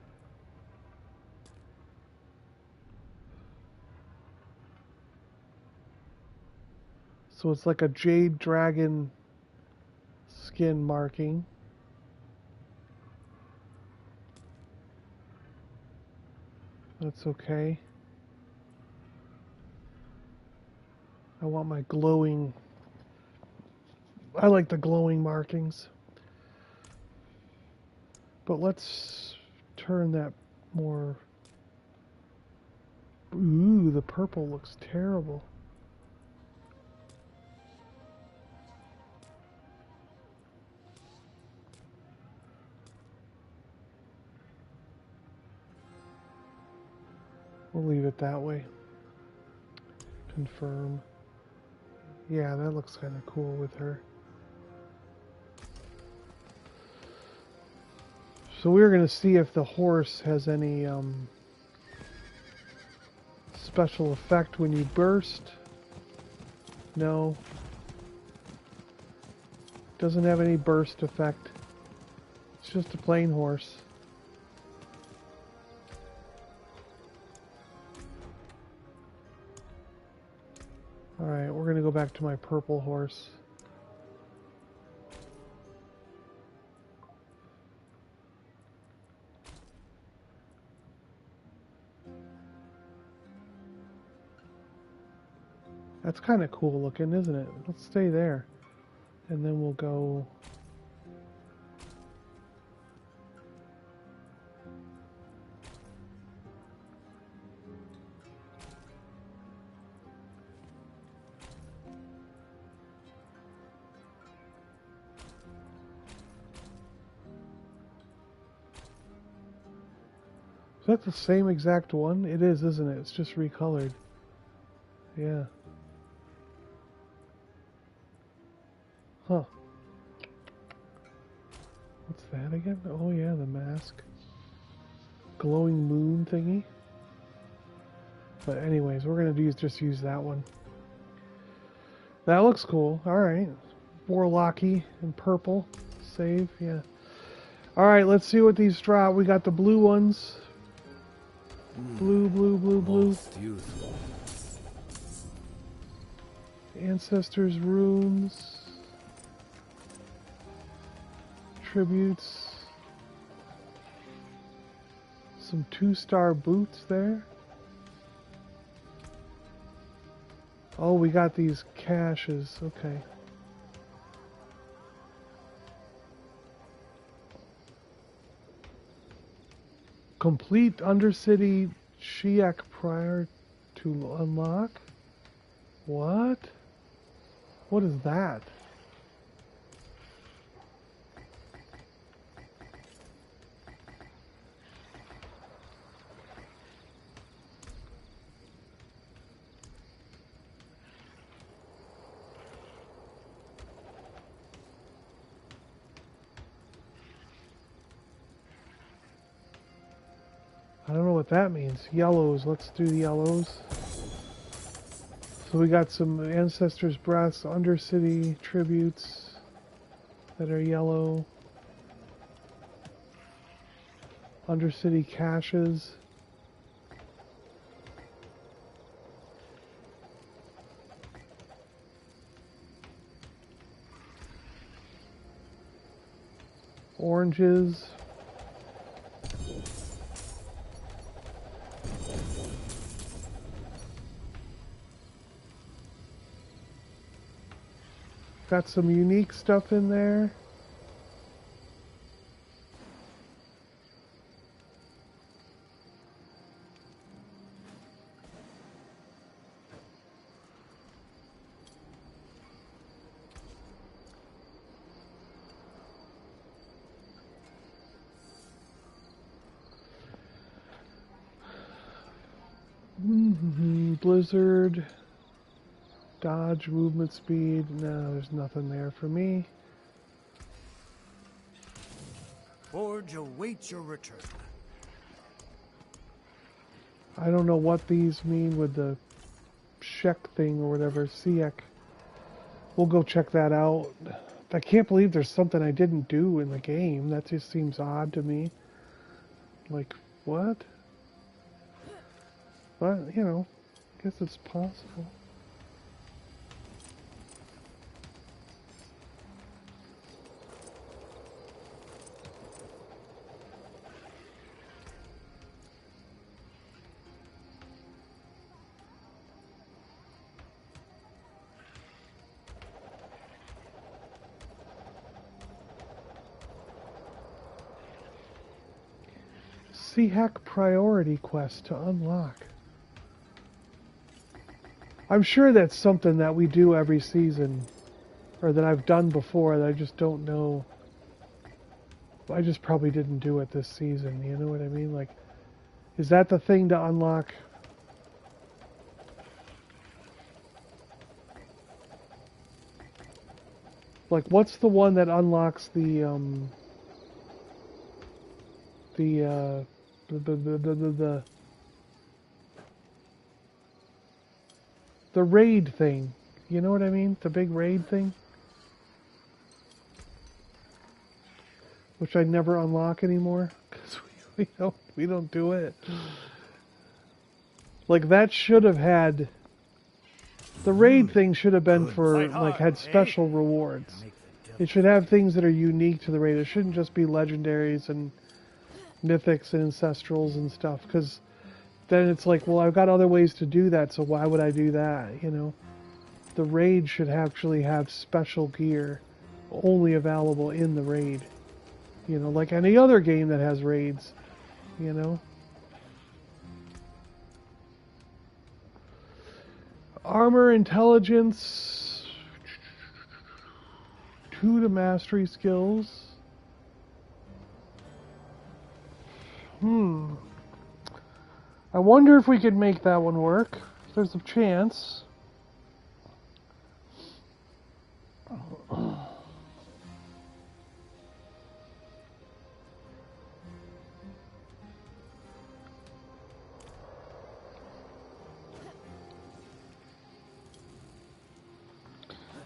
So it's like a jade dragon skin marking. That's okay. I want my glowing... I like the glowing markings. But let's turn that more... Ooh, the purple looks terrible. We'll leave it that way. Confirm. Yeah, that looks kind of cool with her. So we're going to see if the horse has any special effect when you burst. No. Doesn't have any burst effect. It's just a plain horse. Alright, we're going to go back to my purple horse. That's kind of cool looking, isn't it? Let's stay there. And then we'll go... Is that the same exact one? It is, isn't it? It's just recolored. Yeah. Huh. What's that again? Oh yeah, the mask. Glowing moon thingy. But anyways, we're gonna just use that one. That looks cool. Alright. Warlocky in purple. Save, yeah. Alright, let's see what these drop. We got the blue ones. Blue, blue, blue, blue. Most useful. Ancestors' runes. Tributes. Some 2-star boots there. Oh, we got these caches. Okay. Complete Undercity Shiak prior to unlock? What? What is that? what that means. Yellows. Let's do the yellows. So we got some Ancestors' Breaths, Undercity tributes that are yellow. Undercity caches. Oranges. Got some unique stuff in there. Blizzard, dodge, movement speed. No, there's nothing there for me. Forge awaits your return. I don't know what these mean with the Shek thing or whatever. Siek. We'll go check that out. I can't believe there's something I didn't do in the game. That just seems odd to me. Like, what? But, you know, I guess it's possible. Hack priority quest to unlock. I'm sure that's something that we do every season, or that I've done before that I just don't know. I just probably didn't do it this season, you know what I mean? Like, is that the thing to unlock? Like, what's the one that unlocks the raid thing? You know what I mean? The big raid thing? Which I never unlock anymore because we don't do it. Like, that should have had, the raid thing should have been for, like, had special rewards. It should have things that are unique to the raid. It shouldn't just be legendaries and mythics and ancestrals and stuff, because then it's like, well, I've got other ways to do that, so why would I do that, you know? The raid should actually have special gear only available in the raid, you know, like any other game that has raids, you know? Armor, intelligence, 2 to mastery skills. I wonder if we could make that one work. There's a chance.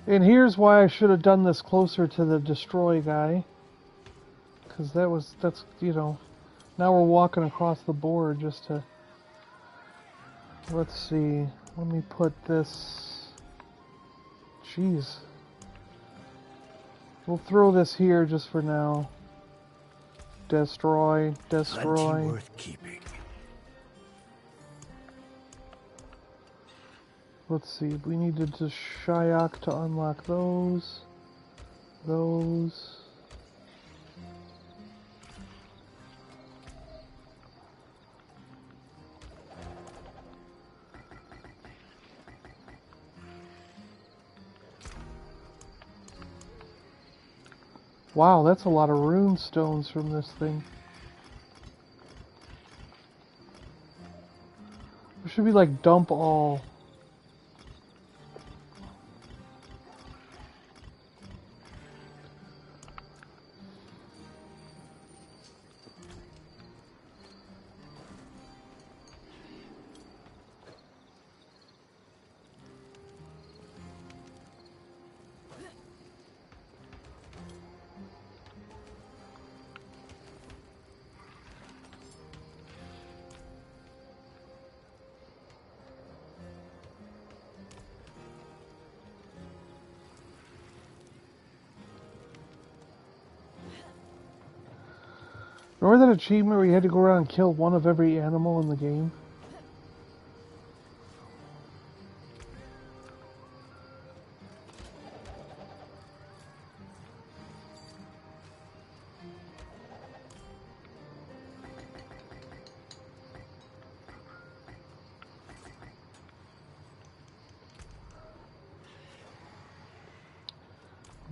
And here's why I should have done this closer to the destroy guy. Because that's, you know, now we're walking across the board just to, let's see, let me put this, jeez. We'll throw this here just for now. Destroy. Plenty worth keeping. Let's see, we needed to Shayok to unlock those. Wow, that's a lot of rune stones from this thing. There should be like dump all. Remember that achievement where you had to go around and kill one of every animal in the game?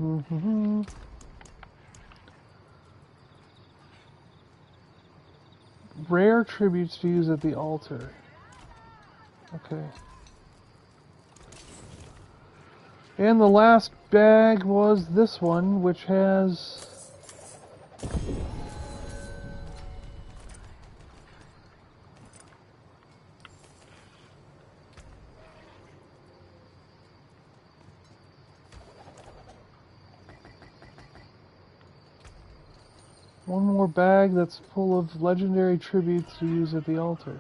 Mm-hmm. Rare tributes to use at the altar. Okay. And the last bag was this one, which has... one more bag that's full of legendary tributes to use at the altar.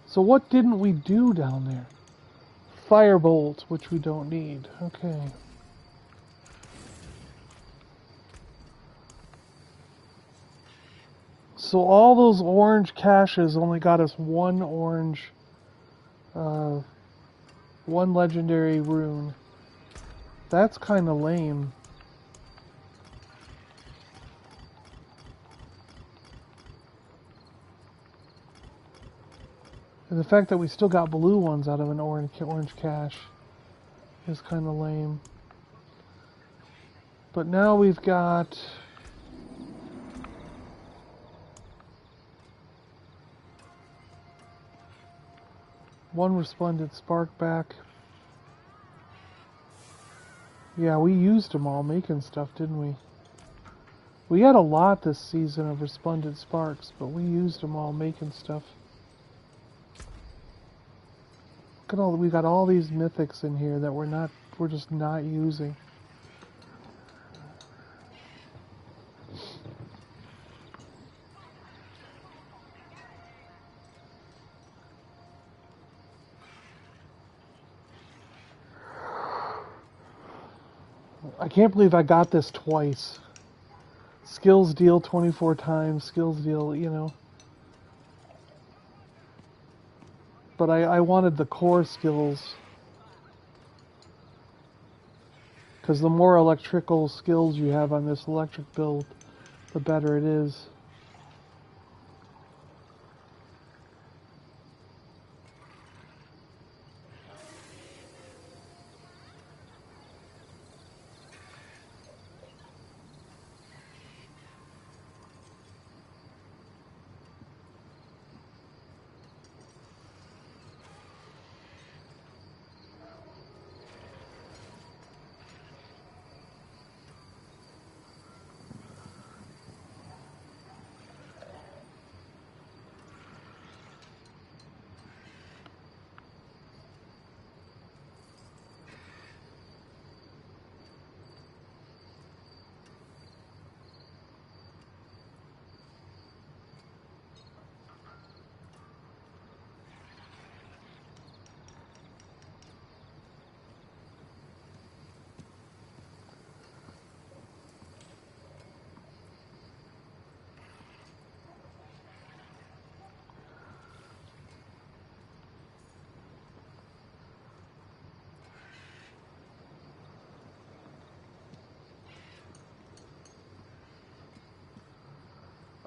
So what didn't we do down there? Firebolt, which we don't need. Okay. So all those orange caches only got us one orange, one legendary rune. That's kind of lame. And the fact that we still got blue ones out of an orange cache is kind of lame. But now we've got... one resplendent spark back. Yeah, we used them all making stuff, didn't we? We had a lot this season of resplendent sparks, but we used them all making stuff. Look at all, we got all these mythics in here that we're just not using. I can't believe I got this twice. Skills deal 24 times, skills deal, you know. But I wanted the core skills. Because the more electrical skills you have on this electric build, the better it is.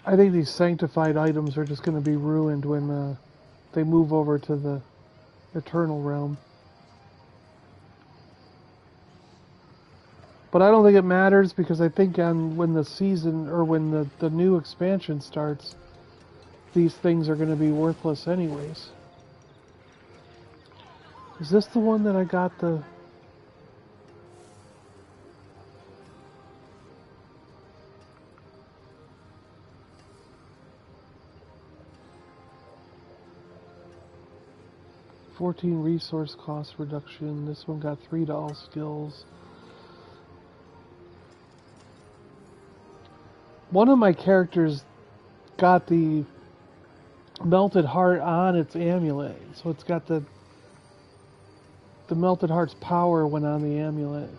I think these sanctified items are just going to be ruined when they move over to the Eternal Realm. But I don't think it matters because I think when the season or when the new expansion starts, these things are going to be worthless anyways. Is this the one that I got the... $14 resource cost reduction. This one got 3 to all skills. One of my characters got the melted heart on its amulet, so it's got the melted heart's power went on the amulet.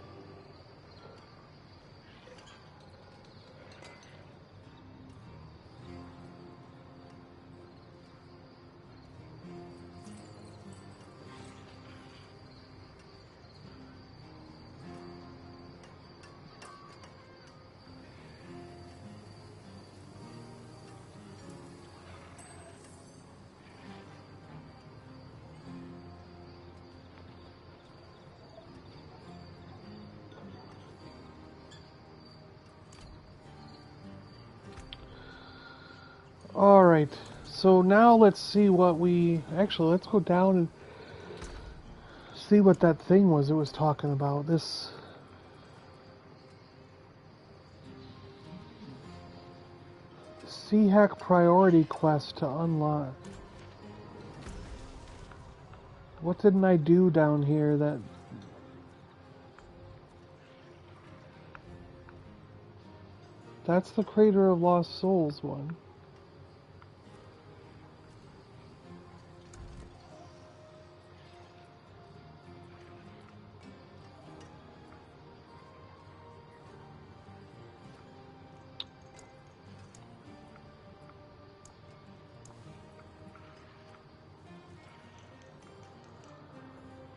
Alright, so now let's see what we... Actually, let's go down and see what that thing was it was talking about. This... Sea Hack Priority Quest to unlock. What didn't I do down here that... That's the Crater of Lost Souls one.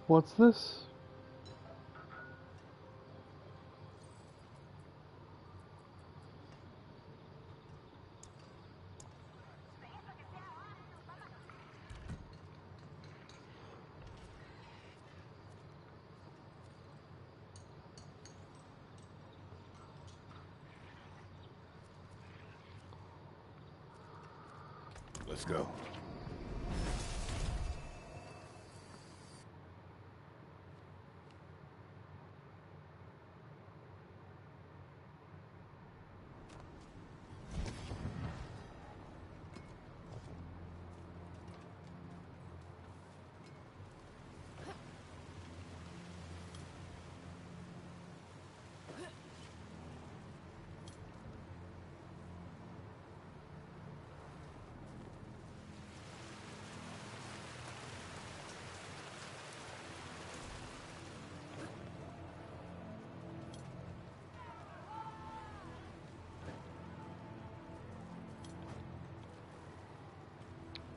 What's this? Let's go.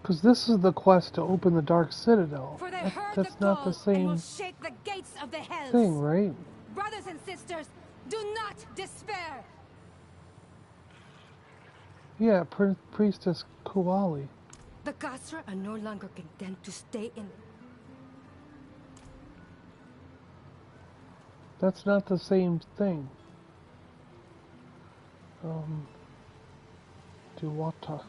Because this is the quest to open the Dark Citadel. For they heard That's the not call the and same will shake the gates of the hells. thing, right? Brothers and sisters, do not despair. Yeah, Priestess Kuali. The Gasra are no longer content to stay in. That's not the same thing. Duwata.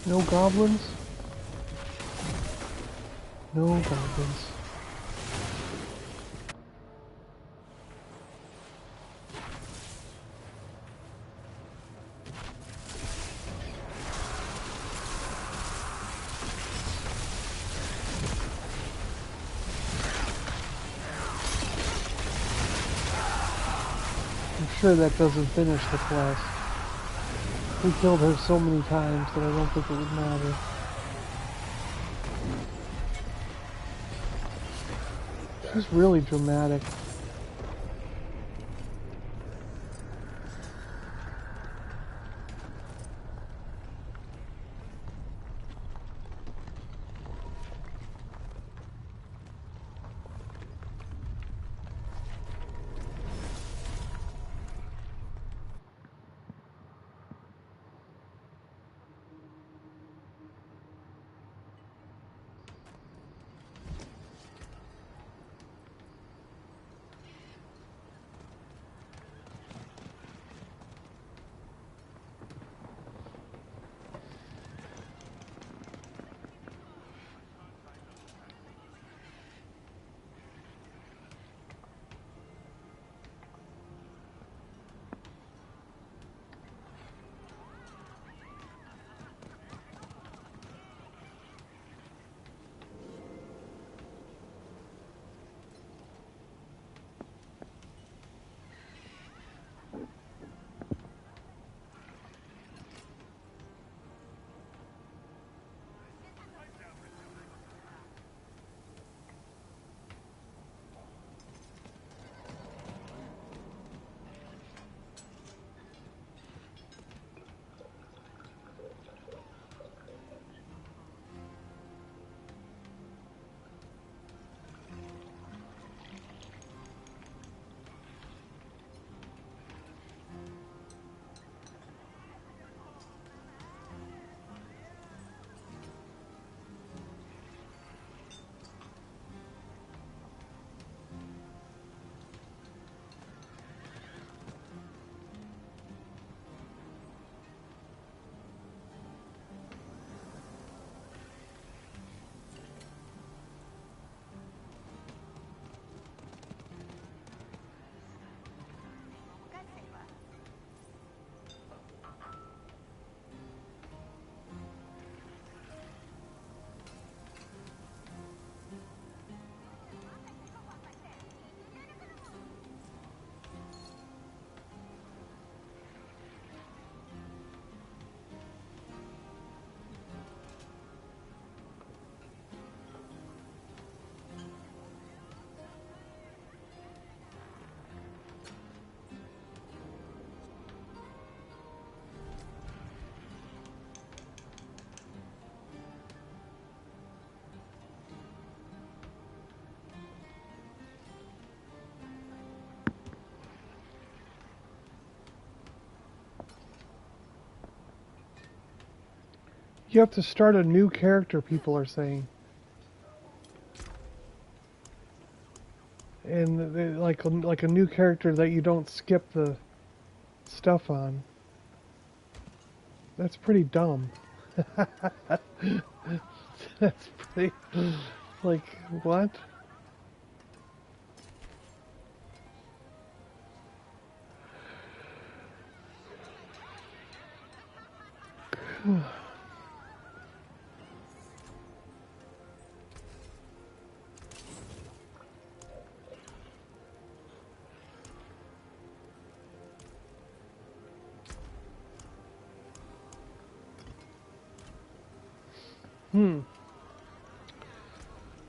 No goblins? No goblins. I'm sure that doesn't finish the quest. We killed her so many times that I don't think it would matter. She's really dramatic. You have to start a new character, people are saying. And like a new character that you don't skip the stuff on. That's pretty dumb. That's pretty... Like, what?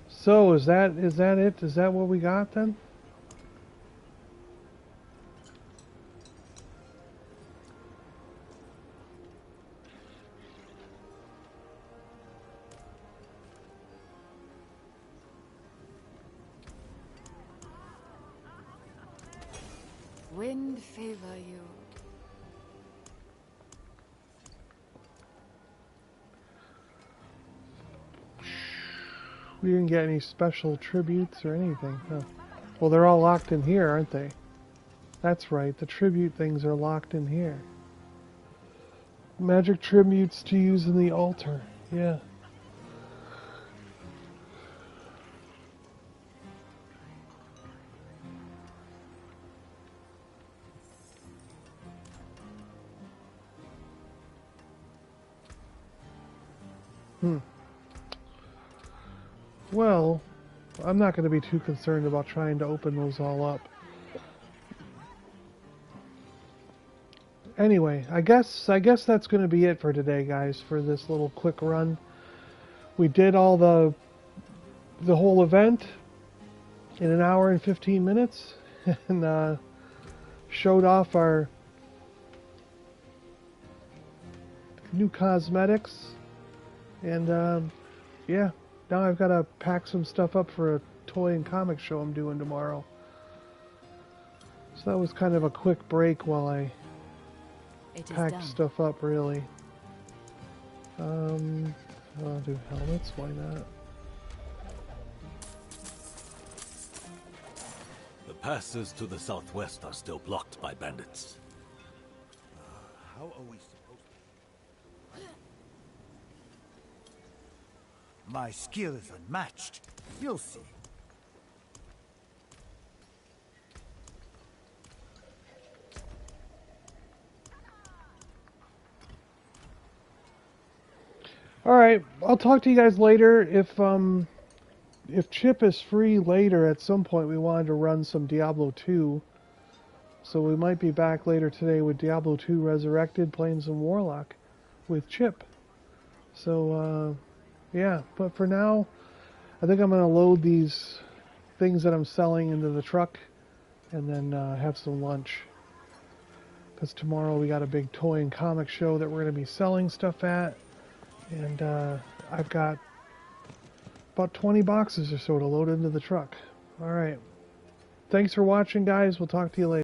So is that it? Is that what we got then? Wind favor you. We didn't get any special tributes or anything. Huh. Well, they're all locked in here, aren't they? That's right. The tribute things are locked in here. Magic tributes to use in the altar. Yeah. Well, I'm not going to be too concerned about trying to open those all up. Anyway, I guess that's going to be it for today, guys, for this little quick run. We did all the whole event in an hour and 15 minutes and showed off our new cosmetics. And yeah, now I've got to pack some stuff up for a toy and comic show I'm doing tomorrow. So that was kind of a quick break while I packed stuff up, really. I'll do helmets, why not? The passes to the southwest are still blocked by bandits. How are we supposed to... My skill is unmatched. You'll see. Alright, I'll talk to you guys later. If Chip is free later, at some point we wanted to run some Diablo 2. So we might be back later today with Diablo 2 Resurrected, playing some Warlock with Chip. So, yeah. But for now, I think I'm going to load these things that I'm selling into the truck and then have some lunch. Because tomorrow we got a big toy and comic show that we're going to be selling stuff at. And I've got about 20 boxes or so to load into the truck. Alright. Thanks for watching, guys. We'll talk to you later.